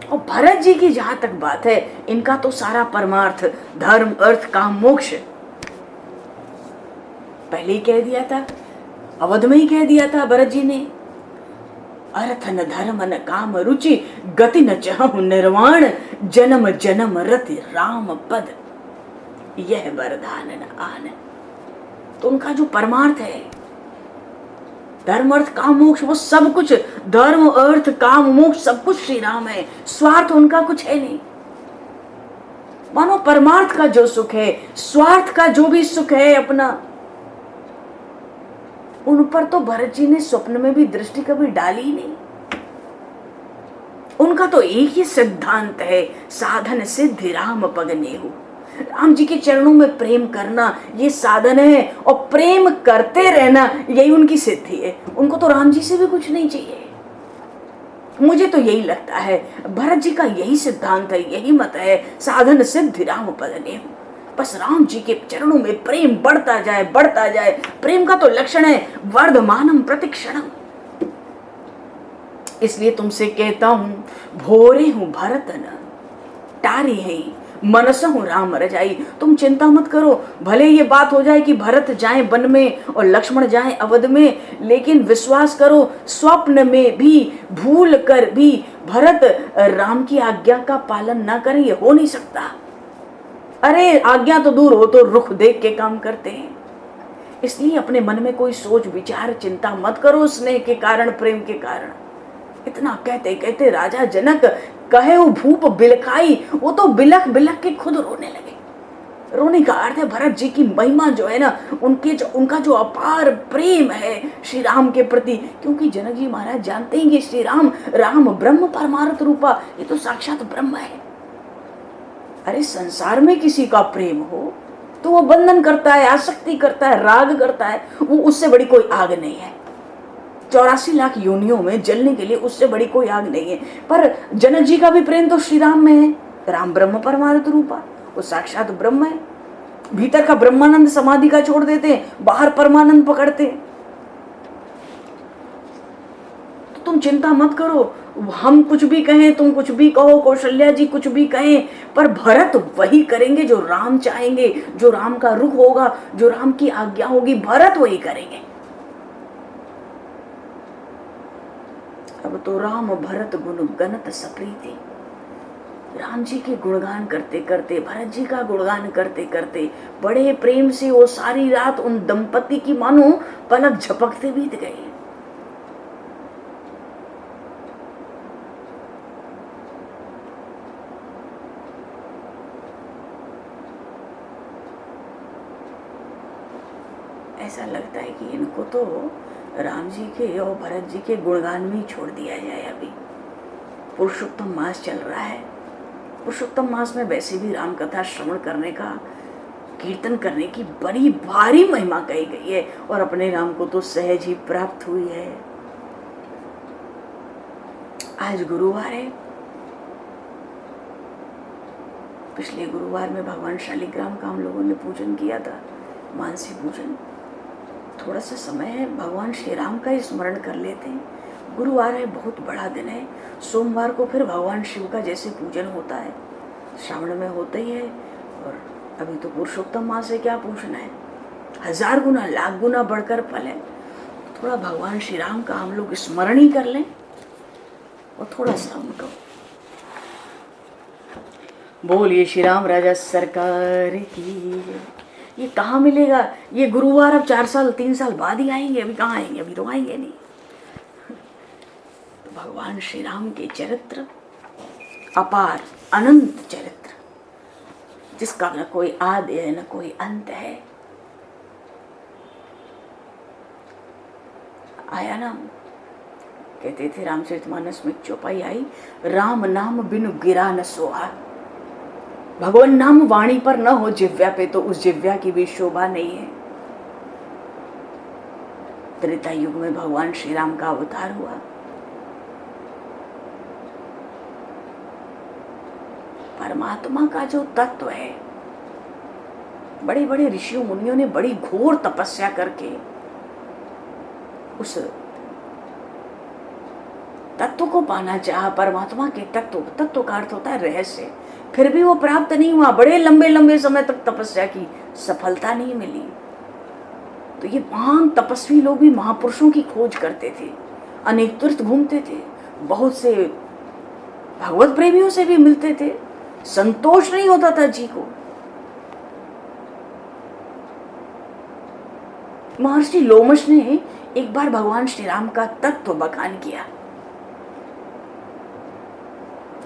और भरत जी की जहां तक बात है, इनका तो सारा परमार्थ धर्म अर्थ काम मोक्ष पहले ही कह दिया था, अवध में ही कह दिया था भरत जी ने। अर्थ न धर्म न काम रुचि गति न चाहूं निर्वाण जन्म जन्म रति राम पद यह वरदान न आन। तो उनका जो परमार्थ है धर्म अर्थ काम मोक्ष, वो सब कुछ धर्म अर्थ काम मोक्ष सब कुछ श्री राम है। स्वार्थ उनका कुछ है नहीं। मानो परमार्थ का जो सुख है, स्वार्थ का जो भी सुख है अपना, उन पर तो भरत जी ने स्वप्न में भी दृष्टि कभी डाली ही नहीं। उनका तो एक ही सिद्धांत है, साधन सिद्धि राम पगने हो। राम जी के चरणों में प्रेम करना ये साधन है, और प्रेम करते रहना यही उनकी सिद्धि है। उनको तो राम जी से भी कुछ नहीं चाहिए। मुझे तो यही लगता है भरत जी का यही सिद्धांत है, यही मत है, साधन सिद्धि राम पगने हो। बस राम जी के चरणों में प्रेम बढ़ता जाए बढ़ता जाए। प्रेम का तो लक्षण है वर्धमानम प्रतिक्षणम। इसलिए तुमसे कहता हूं भोरे हूं भरत न टारे है मनस हूं राम रजाई। तुम चिंता मत करो, भले ये बात हो जाए कि भरत जाए वन में और लक्ष्मण जाए अवध में, लेकिन विश्वास करो स्वप्न में भी भूल कर भी भरत राम की आज्ञा का पालन ना करें, ये हो नहीं सकता। अरे आज्ञा तो दूर हो, तो रुख देख के काम करते हैं। इसलिए अपने मन में कोई सोच विचार चिंता मत करो स्नेह के कारण, प्रेम के कारण। इतना कहते कहते राजा जनक कहे वो भूप बिलखाई, वो तो बिलख बिलख के खुद रोने लगे। रोने का अर्थ है भरत जी की महिमा जो है ना, उनका जो अपार प्रेम है श्री राम के प्रति। क्योंकि जनक जी महाराज जानते हैं कि श्री राम ब्रह्म परमार्थ रूपा, ये तो साक्षात ब्रह्म है। अरे संसार में किसी का प्रेम हो तो वो बंधन करता है, आसक्ति करता है, राग करता है, वो उससे बड़ी कोई आग नहीं है। 84 लाख योनियों में जलने के लिए उससे बड़ी कोई आग नहीं है। पर जनक जी का भी प्रेम तो श्री राम में है। राम ब्रह्म परमार्थ रूपा, वो साक्षात ब्रह्म है। भीतर का ब्रह्मानंद समाधि का छोड़ देते हैं, बाहर परमानंद पकड़ते हैं। तो तुम चिंता मत करो, हम कुछ भी कहें, तुम कुछ भी कहो, कौशल्या जी कुछ भी कहें, पर भरत वही करेंगे जो राम चाहेंगे, जो राम का रुख होगा, जो राम की आज्ञा होगी, भरत वही करेंगे। अब तो राम भरत गुण गणत सप्रीति। राम जी के गुणगान करते करते, भरत जी का गुणगान करते करते, बड़े प्रेम से वो सारी रात उन दंपति की मानो पलक झपकते बीत गई। ऐसा लगता है कि इनको तो राम जी के और भरत जी के गुणगान में ही छोड़ दिया जाए। अभी पुरुषोत्तम मास चल रहा है। पुरुषोत्तम मास में वैसे भी राम कथा श्रवण करने का, कीर्तन करने की बड़ी भारी महिमा कही गई है और अपने राम को तो सहज ही प्राप्त हुई है। आज गुरुवार है। पिछले गुरुवार में भगवान शालिग्राम का हम लोगों ने पूजन किया था, मानसी पूजन। थोड़ा सा समय है, भगवान श्री राम का ही स्मरण कर लेते हैं। गुरुवार है, बहुत बड़ा दिन है। सोमवार को फिर भगवान शिव का जैसे पूजन होता है, श्रावण में होता ही है। और अभी तो पुरुषोत्तम मास है, क्या पूछना है, 1000 गुना लाख गुना बढ़कर फल है। थोड़ा भगवान श्री राम का हम लोग स्मरण ही कर लें और थोड़ा सा उनको बोलिए श्री राम राजा सरकार की। ये कहाँ मिलेगा? ये गुरुवार अब 4 साल 3 साल बाद ही आएंगे, अभी कहाँ आएंगे, अभी तो आएंगे नहीं। तो भगवान श्री राम के चरित्र अपार अनंत चरित्र, जिसका न कोई आदि है न कोई अंत है। आया ना, कहते थे रामचरितमानस में चौपाई आई, राम नाम बिनु गिरा न सोहा। भगवान नाम वाणी पर न हो जिव्या पे तो उस जिव्या की भी शोभा नहीं है। त्रेता युग में भगवान श्री राम का अवतार हुआ। परमात्मा का जो तत्व है, बड़े बड़े ऋषियों मुनियों ने बड़ी घोर तपस्या करके उस तत्व को पाना चाहा। परमात्मा के तत्व का अर्थ होता है रहस्य, फिर भी वो प्राप्त नहीं हुआ। बड़े लंबे लंबे समय तक तपस्या की, सफलता नहीं मिली। तो ये महान तपस्वी लोग भी महापुरुषों की खोज करते थे, अनेक तीर्थ घूमते थे, बहुत से भगवत प्रेमियों से भी मिलते थे, संतोष नहीं होता था जी को। महर्षि लोमश ने एक बार भगवान श्री राम का तत्व बखान किया।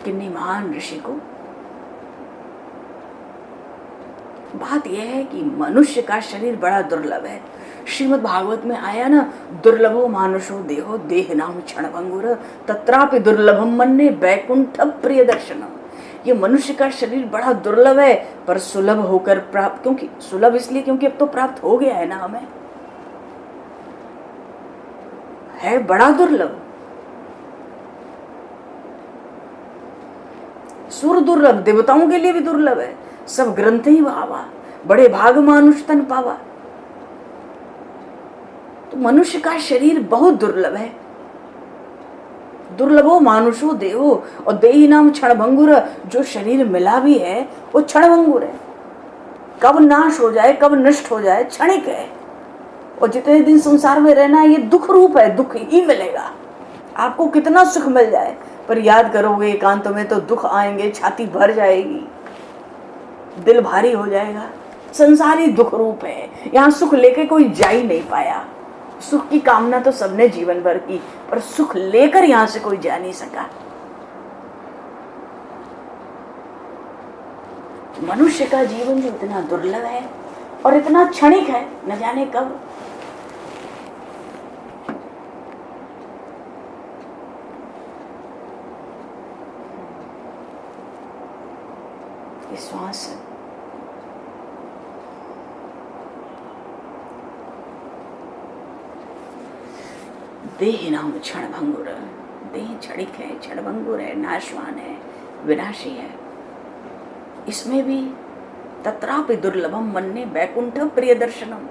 किन्नी महान ऋषि को। बात यह है कि मनुष्य का शरीर बड़ा दुर्लभ है। श्रीमद् भागवत में आया ना, दुर्लभो मानुषो देहो देह नाम क्षणभंगुर तत्रापि दुर्लभम मन्ये वैकुंठ प्रिय दर्शनम। ये मनुष्य का शरीर बड़ा दुर्लभ है, पर सुलभ होकर प्राप्त, क्योंकि सुलभ इसलिए क्योंकि अब तो प्राप्त हो गया है ना हमें, है बड़ा दुर्लभ। सुर दुर्लभ, देवताओं के लिए भी दुर्लभ है। सब ग्रंथ ही वावा, बड़े भाग मानुष तन पावा। तो मनुष्य का शरीर बहुत दुर्लभ है। दुर्लभो मानुषो देहो, और देही नाम क्षणभंगुर। जो शरीर मिला भी है वो क्षणभंगुर है, कब नाश हो जाए कब नष्ट हो जाए, क्षणिक है। और जितने दिन संसार में रहना है ये दुख रूप है, दुख ही मिलेगा। आपको कितना सुख मिल जाए, पर याद करोगे एकांत में तो दुख आएंगे, छाती भर जाएगी, दिल भारी हो जाएगा। संसार ही दुख रूप है, यहाँ सुख लेके कोई जा ही नहीं पाया। सुख की कामना तो सबने जीवन भर की, पर सुख लेकर यहाँ से कोई जा नहीं सका। मनुष्य का जीवन जो इतना दुर्लभ है और इतना क्षणिक है, न जाने कब श्वास देह नाम क्षणभंगुर। देह क्षणिक है, क्षणभंगुर है, नाशवान है, विनाशी है। इसमें भी तत्रापि दुर्लभम मन्ये वैकुंठ प्रिय दर्शनम।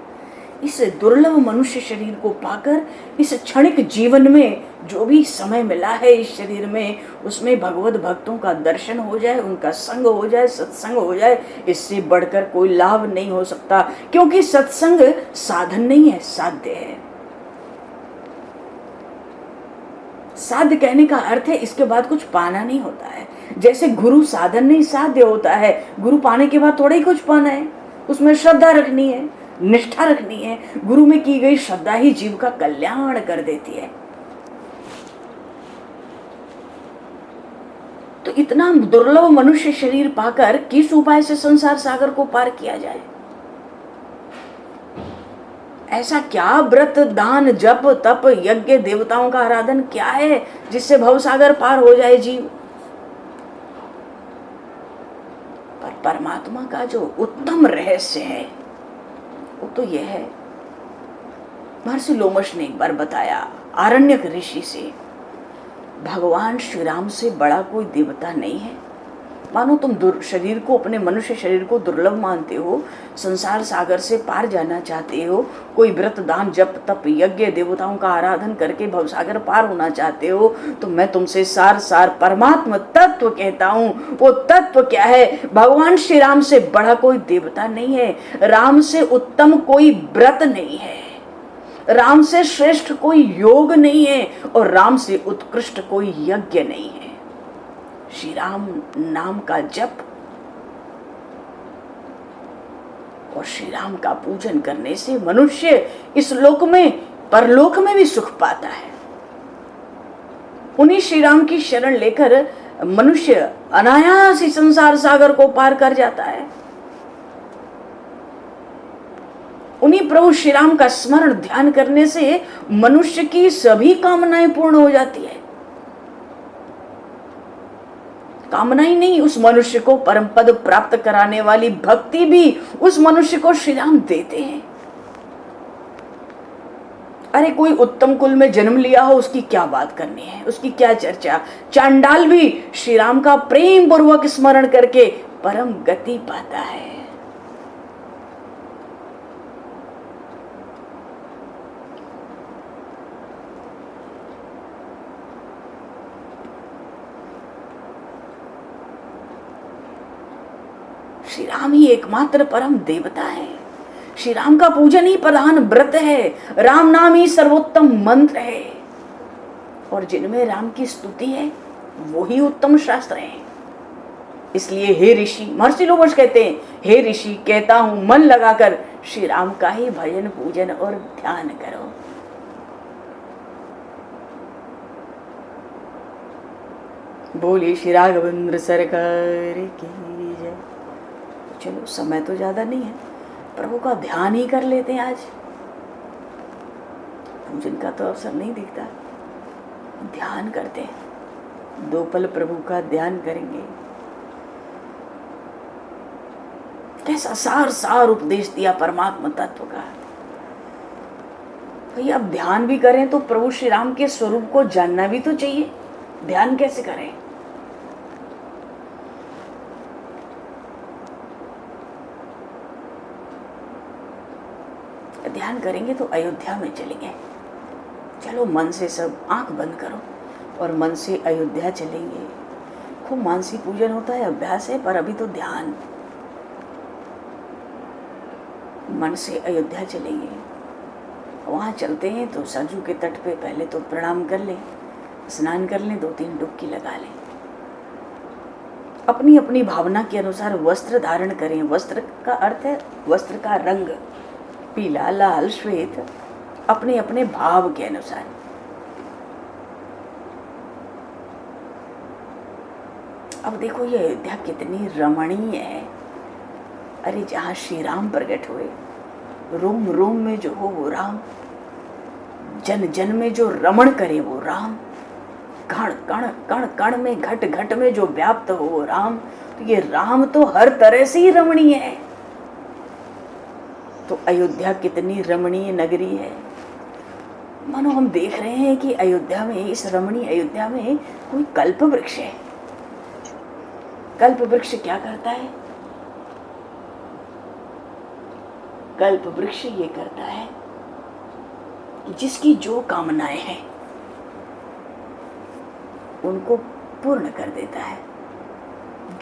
इस दुर्लभ मनुष्य शरीर को पाकर इस क्षणिक जीवन में जो भी समय मिला है इस शरीर में, उसमें भगवत भक्तों का दर्शन हो जाए, उनका संग हो जाए, सत्संग हो जाए, इससे बढ़कर कोई लाभ नहीं हो सकता। क्योंकि सत्संग साधन नहीं है, साध्य है। साध्य कहने का अर्थ है इसके बाद कुछ पाना नहीं होता है। जैसे गुरु साधन नहीं, साध्य होता है। गुरु पाने के बाद थोड़ा ही कुछ पाना है, उसमें श्रद्धा रखनी है, निष्ठा रखनी है। गुरु में की गई श्रद्धा ही जीव का कल्याण कर देती है। तो इतना दुर्लभ मनुष्य शरीर पाकर किस उपाय से संसार सागर को पार किया जाए, ऐसा क्या व्रत दान जप तप यज्ञ देवताओं का आराधन क्या है जिससे भवसागर पार हो जाए जीव? पर परमात्मा का जो उत्तम रहस्य है वो तो यह है, महर्षि लोमश ने एक बार बताया आरण्यक ऋषि से, भगवान श्री राम से बड़ा कोई देवता नहीं है। मानो तुम शरीर को, अपने मनुष्य शरीर को दुर्लभ मानते हो, संसार सागर से पार जाना चाहते हो, कोई व्रत दान जप तप यज्ञ देवताओं का आराधन करके भवसागर पार होना चाहते हो, तो मैं तुमसे सार सार परमात्मा तत्व कहता हूँ। वो तत्व क्या है? भगवान श्री राम से बड़ा कोई देवता नहीं है, राम से उत्तम कोई व्रत नहीं है, राम से श्रेष्ठ कोई योग नहीं है, और राम से उत्कृष्ट कोई यज्ञ नहीं है। श्री राम नाम का जप और श्री राम का पूजन करने से मनुष्य इस लोक में परलोक में भी सुख पाता है। उन्हीं श्री राम की शरण लेकर मनुष्य अनायास ही संसार सागर को पार कर जाता है। उन्हीं प्रभु श्री राम का स्मरण ध्यान करने से मनुष्य की सभी कामनाएं पूर्ण हो जाती है। कामना ही नहीं, उस मनुष्य को परम पद प्राप्त कराने वाली भक्ति भी उस मनुष्य को श्री राम देते हैं। अरे कोई उत्तम कुल में जन्म लिया हो, उसकी क्या बात करनी है, उसकी क्या चर्चा। चांडाल भी श्री राम का प्रेम पूर्वक स्मरण करके परम गति पाता है। श्री राम ही एकमात्र परम देवता है। श्री राम का पूजन ही प्रधान व्रत है। राम नाम ही सर्वोत्तम मंत्र है, और जिनमें राम की स्तुति है वो ही उत्तम शास्त्र है। इसलिए हे ऋषि, महर्षि लोमश कहते हैं, हे ऋषि कहता हूं मन लगाकर श्री राम का ही भजन पूजन और ध्यान करो। बोलिए श्री राघवेंद्र सरकार की जय। चलो समय तो ज्यादा नहीं है, प्रभु का ध्यान ही कर लेते हैं। आज पूजन का तो अवसर नहीं दिखता, ध्यान करते हैं। 2 पल प्रभु का ध्यान करेंगे। कैसा सार सार उपदेश दिया परमात्मा तत्व का। भाई अब ध्यान भी करें तो प्रभु श्री राम के स्वरूप को जानना भी तो चाहिए। ध्यान कैसे करें? ध्यान करेंगे तो अयोध्या में चलेंगे। चलो मन से सब आंख बंद करो और मन से अयोध्या चलेंगे। खूब मानसी पूजन होता है, अभ्यास है, पर अभी तो ध्यान। मन से अयोध्या चलेंगे। वहां चलते हैं तो सरजू के तट पे पहले तो प्रणाम कर लें, स्नान कर लें, 2-3 डुबकी लगा लें। अपनी अपनी भावना के अनुसार वस्त्र धारण करें। वस्त्र का अर्थ है वस्त्र का रंग, पीला लाल श्वेत, अपने अपने भाव के अनुसार। अब देखो ये अयोध्या कितनी रमणीय है। अरे जहाँ श्री राम प्रकट हुए, रोम रोम में जो हो वो राम, जन जन में जो रमण करे वो राम, कण कण कण कण में घट घट में जो व्याप्त हो वो राम। तो ये राम तो हर तरह से ही रमणीय है। तो अयोध्या कितनी रमणीय नगरी है। मानो हम देख रहे हैं कि अयोध्या में, इस रमणीय अयोध्या में कोई कल्प वृक्ष है। कल्प वृक्ष क्या करता है? कल्प वृक्ष ये करता है कि जिसकी जो कामनाएं हैं उनको पूर्ण कर देता है।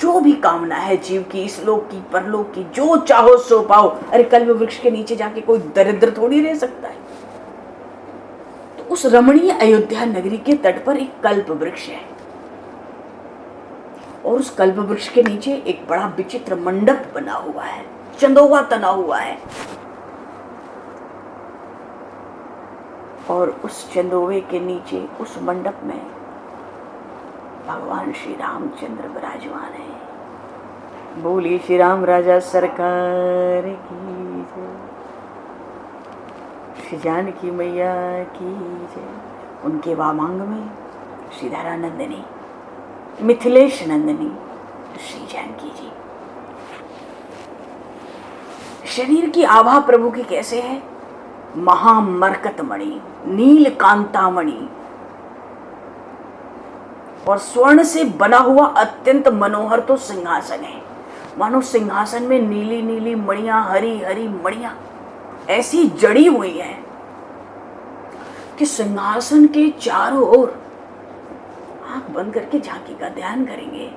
जो भी कामना है जीव की, इस लोक की परलोक की, जो चाहो सो पाओ। अरे कल्प वृक्ष के नीचे जाके कोई दरिद्र थोड़ी रह सकता है। तो उस रमणीय अयोध्या नगरी के तट पर एक कल्प वृक्ष है, और उस कल्प वृक्ष के नीचे एक बड़ा विचित्र मंडप बना हुआ है, चंदोवा तना हुआ है। और उस चंदोवे के नीचे, उस मंडप में भगवान श्री रामचंद्र विराजमान है। बोलिए श्री राम राजा सरकार की जय। श्री जानकी मैया की जय। उनके वामांग में श्री धारानंदिनी, मिथिलेश नंदिनी श्री जानकी जी। शरीर की आभा प्रभु की कैसे है? महामरकत मणि, नील कांतामणि और स्वर्ण से बना हुआ अत्यंत मनोहर तो सिंहासन है। मानो सिंहासन में नीली नीली मणियां, हरी हरी मणियां ऐसी जड़ी हुई है कि सिंहासन के चारों ओर आंख बंद करके झांकी का ध्यान करेंगे,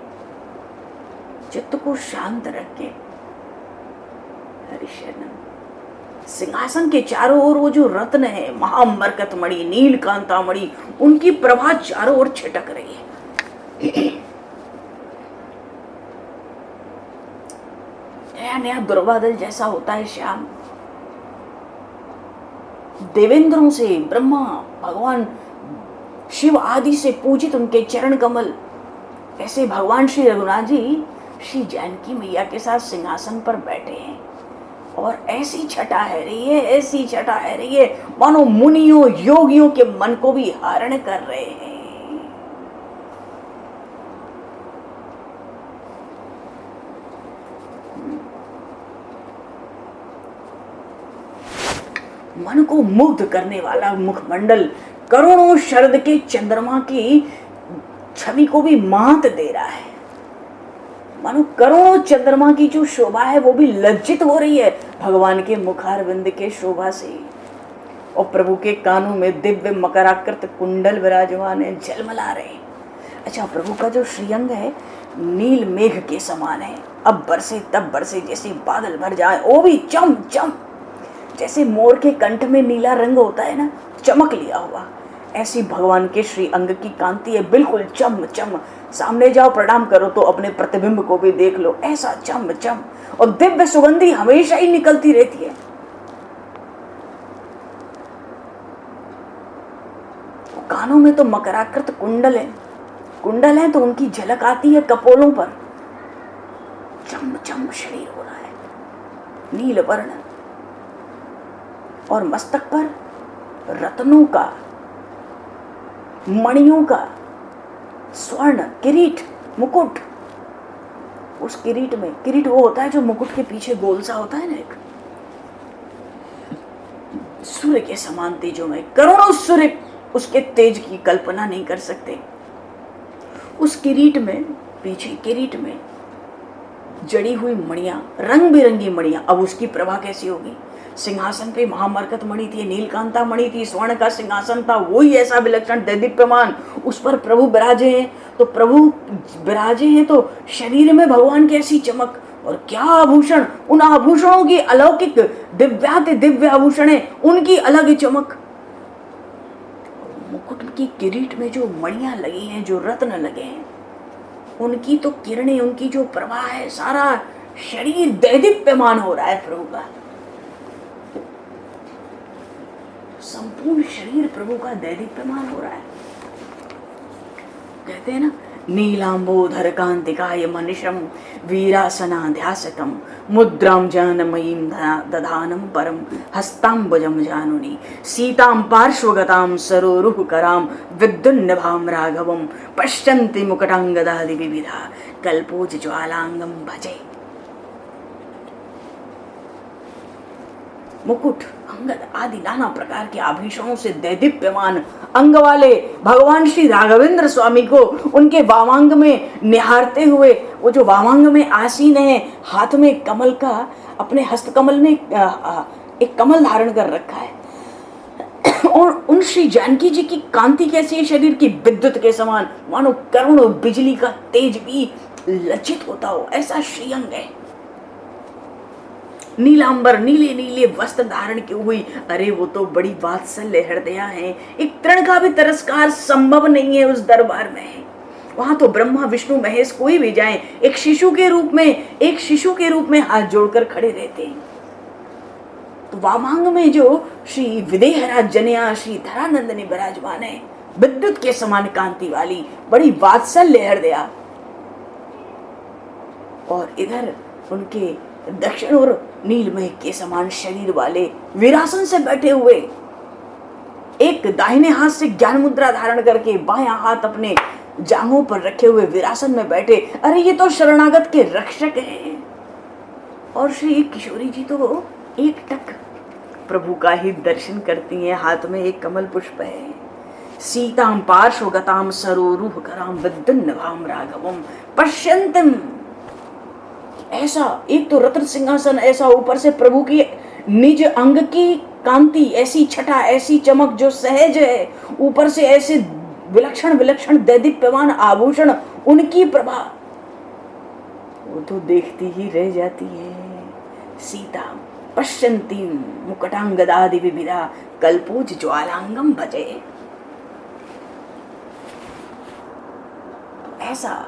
चित्त को शांत रख के। हरिशरणम। सिंहासन के चारों ओर वो जो रत्न है, महामरकत मणि, नील कांतामणि, उनकी प्रभा चारों ओर छिटक रही है। नया नया दुर्वादल जैसा होता है श्याम। देवेंद्रों से ब्रह्मा, भगवान शिव आदि से पूजित उनके चरण कमल, ऐसे भगवान श्री रघुनाथ जी श्री जानकी मैया के साथ सिंहासन पर बैठे हैं और ऐसी छटा है रही है, ऐसी छटा है रही है, मानो मुनियों योगियों के मन को भी हरण कर रहे हैं। मन को मुग्ध करने वाला मुखमंडल करोड़ों शरद के चंद्रमा की छवि को भी मात दे रहा है। मानो करोड़ों चंद्रमा की जो शोभा है वो भी लज्जित हो रही है भगवान के मुखारविंद के शोभा से। और प्रभु के कानों में दिव्य मकराकृत कुंडल विराजमान है, झलमला रहे। अच्छा, प्रभु का जो श्रीअंग है नील मेघ के समान है, अब बरसे तब बरसे, जैसे बादल भर जाए, वो भी चम चम, जैसे मोर के कंठ में नीला रंग होता है ना, चमक लिया हुआ, ऐसी भगवान के श्री अंग की कांति है, बिल्कुल चम चम। सामने जाओ, प्रणाम करो तो अपने प्रतिबिंब को भी देख लो, ऐसा चम चम। और दिव्य सुगंधी हमेशा ही निकलती रहती है। कानों में तो मकराकृत कुंडल है तो उनकी झलक आती है कपोलों पर, चम चम शरीर हो रहा है, नील वर्ण। और मस्तक पर रत्नों का, मणियों का स्वर्ण किरीट, मुकुट। उस किरीट में, किरीट वो होता है जो मुकुट के पीछे गोल सा होता है ना, एक सूर्य के समान तेजों में, करोड़ों सूर्य उसके तेज की कल्पना नहीं कर सकते। उस किरीट में, पीछे किरीट में जड़ी हुई मणियां, रंग बिरंगी मणियां। अब उसकी प्रभा कैसी होगी? सिंहासन पे महामरकत मणि थी, नीलकांता मणि थी, स्वर्ण का सिंहासन था, वही ऐसा विलक्षण दैदीप्यमान, उस पर प्रभु विराजे हैं। तो प्रभु विराजे हैं तो शरीर में भगवान की ऐसी चमक, और क्या आभूषण, उन आभूषणों की अलौकिक दिव्याति दिव्य आभूषण है, उनकी अलग चमक। मुकुट की किरीट में जो मणियां लगी हैं, जो रत्न लगे हैं, उनकी तो किरणें, उनकी जो प्रभा है, सारा शरीर दैदीप्यमान हो रहा है प्रभु का। संपूर्ण शरीर प्रभु का दैदीप्यमान हो रहा है। कहते हैं ना, नीलांबोधर कांतिकाय मनिशम वीरासनाध्यासतम मुद्रां जानमयीं दधानं परम हस्तांबुजं जानुनी सीतां पार्श्वगतां सरोरुह करां विद्युन्नभां राघवं पश्यन्ति मुकुटांगदादि विविधा कल्पोज ज्वालांगम भजे। मुकुट, अंगद आदि नाना प्रकार के आभूषणों से दैदीप्यमान अंग वाले भगवान श्री राघवेंद्र स्वामी को उनके वामांग में निहारते हुए, वो जो वामांग में आसीन है, हाथ में कमल का, अपने हस्त कमल में एक कमल धारण कर रखा है। और उन श्री जानकी जी की कांति कैसी है? शरीर की विद्युत के समान, मानो करोड़ों बिजली का तेज भी लज्जित होता हो, ऐसा श्रीअंग है। नीलांबर, नीले नीले वस्त्र धारण की हुई, अरे वो तो बड़ी वात्सल्य हृदया है, एक तृण का भी तिरस्कार संभव नहीं है उस दरबार में। वहां तो ब्रह्मा विष्णु महेश कोई भी जाए, एक शिशु के रूप में हाथ जोड़कर खड़े रहते हैं। तो वामांग में जो श्री विदेहराज जनिया श्री धरानंदिनी विराजमान है, विद्युत के समान कांति वाली, बड़ी वात्सल्य हृदया। और इधर उनके दक्षिण और नीलमय के समान शरीर वाले वीरासन से बैठे हुए एक दाहिने हाथ से ज्ञान मुद्रा धारण करके बायां हाथ अपने जांघों पर रखे हुए वीरासन में बैठे। अरे ये तो शरणागत के रक्षक हैं। और श्री किशोरी जी तो एकटक प्रभु का ही दर्शन करती हैं। हाथ में एक कमल पुष्प है। सीताम पार्श्वगताम सरोरुह कराम विद्युन्नभाम राघवम पश्यंतम। ऐसा एक तो रत्न सिंहासन, ऐसा ऊपर से प्रभु की निज अंग की कांति, ऐसी छटा, ऐसी चमक जो सहज है, ऊपर से ऐसे विलक्षण विलक्षण दैदीप्यमान आभूषण, उनकी प्रभा वो तो देखती ही रह जाती है। सीता पश्यंती मुकुटांगदादि विविधा कल्पूज ज्वालांगम भजे। ऐसा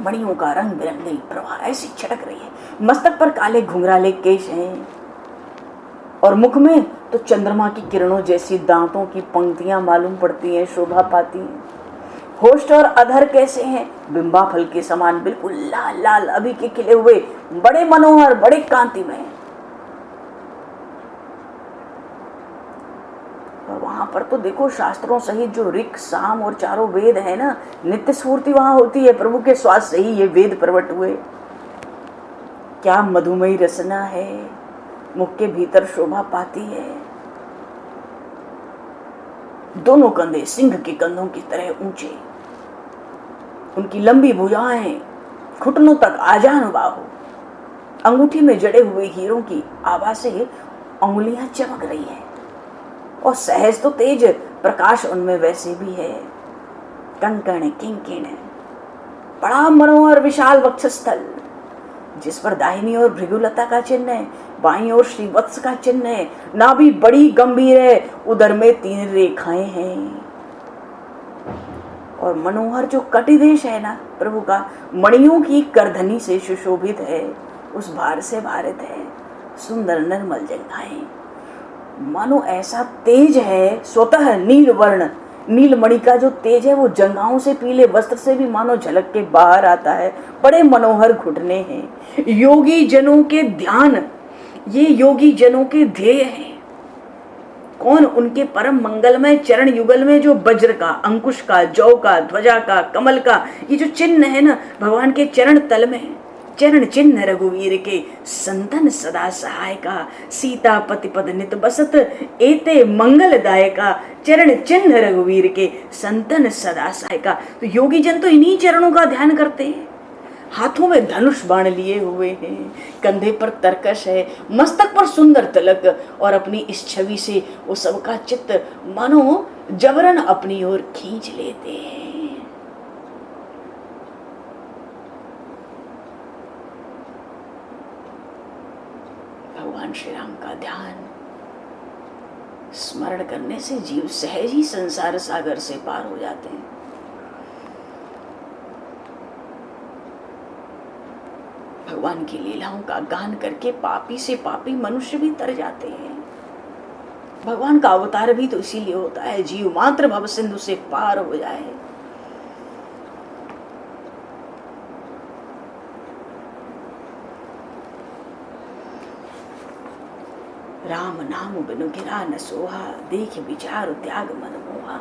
मणियों का रंग बिरंगी प्रभा ऐसी छटक रही है। मस्तक पर काले घुंघराले केश हैं और मुख में तो चंद्रमा की किरणों जैसी दांतों की पंक्तियां मालूम पड़ती हैं, शोभा पाती हैं। होष्ठ और अधर कैसे हैं? बिंबा फल के समान बिल्कुल लाल लाल अभी के खिले हुए, बड़े मनोहर, बड़े कांतिमय। और वहां पर तो देखो शास्त्रों सहित जो ऋक साम और चारों वेद है ना, नित्य स्फूर्ति वहां होती है। प्रभु के स्वाद से ही ये वेद प्रकट हुए। क्या मधुमयी रसना है, मुख के भीतर शोभा पाती है। दोनों कंधे सिंह के कंधों की तरह ऊंचे, उनकी लंबी भुजाएं घुटनों तक आजान बाहु, अंगूठी में जड़े हुए हीरों की आभा से अंगुलियां चमक रही हैं और सहज तो तेज प्रकाश उनमें वैसे भी है। कंकण किंकिण, बड़ा मनोहर विशाल वक्षस्थल, जिस पर दाहिनी ओर भृगुलता का चिन्ह है, बाईं ओर श्रीवत्स का चिन्ह है। नाभि बड़ी गंभीर है, उदर में 3 रेखाएं हैं। और मनोहर जो कटिदेश है ना प्रभु का, मणियों की करधनी से सुशोभित है, उस भार से भारित है। सुंदर निर्मल जंघाएं, मानो ऐसा तेज है, स्वतः नील वर्ण, नीलमणि का जो तेज है वो जंघाओं से, पीले वस्त्र से भी मानो झलक के बाहर आता है। बड़े मनोहर घुटने हैं। योगी जनों के ध्यान, ये योगी जनों के ध्येय हैं। कौन? उनके परम मंगलमय चरण युगल में जो वज्र का, अंकुश का, जौ का, ध्वजा का, कमल का ये जो चिन्ह है ना भगवान के चरण तल में, चरण चिन्ह रघुवीर के संतन सदा सहाय का। सीता पति पद नित बसत एते मंगलदायका, चरण चिन्ह रघुवीर के संतन सदा सहाय का। तो योगी जन तो इन्हीं चरणों का ध्यान करते हैं। हाथों में धनुष बाण लिए हुए हैं, कंधे पर तरकश है, मस्तक पर सुंदर तिलक, और अपनी इस छवि से वो सबका चित्त मानो जबरन अपनी ओर खींच लेते हैं। भगवान श्री राम का ध्यान स्मरण करने से जीव सहज ही संसार सागर से पार हो जाते हैं। भगवान की लीलाओं का गान करके पापी से पापी मनुष्य भी तर जाते हैं। भगवान का अवतार भी तो इसीलिए होता है, जीव मात्र भव सिंधु से पार हो जाए। राम नाम बिनु गिरा न सोहा, देख विचार त्याग मन मोहा।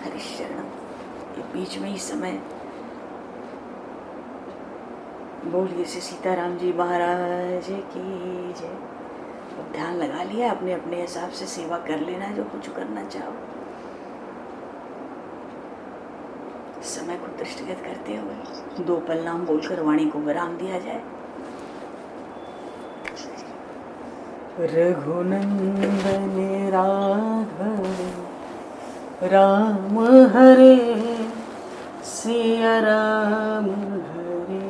हरिशरणम के बीच में ही समय बोलिए से सीताराम जी महाराज की जय। अब ध्यान लगा लिया, अपने अपने हिसाब से सेवा कर लेना जो कुछ करना चाहो। समय को दृष्टिगत करते हुए 2 पल नाम बोलकर वाणी को विराम दिया जाए। रघुनंदन राघव राम हरे, सिया राम हरे,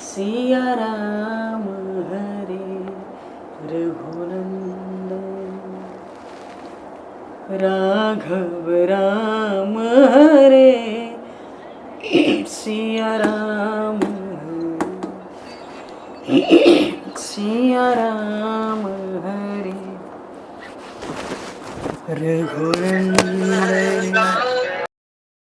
सिया राम हरे। रघुनंदन राघव राम हरे, सिया राम हरे, सिया राम हरे। रघुनंदन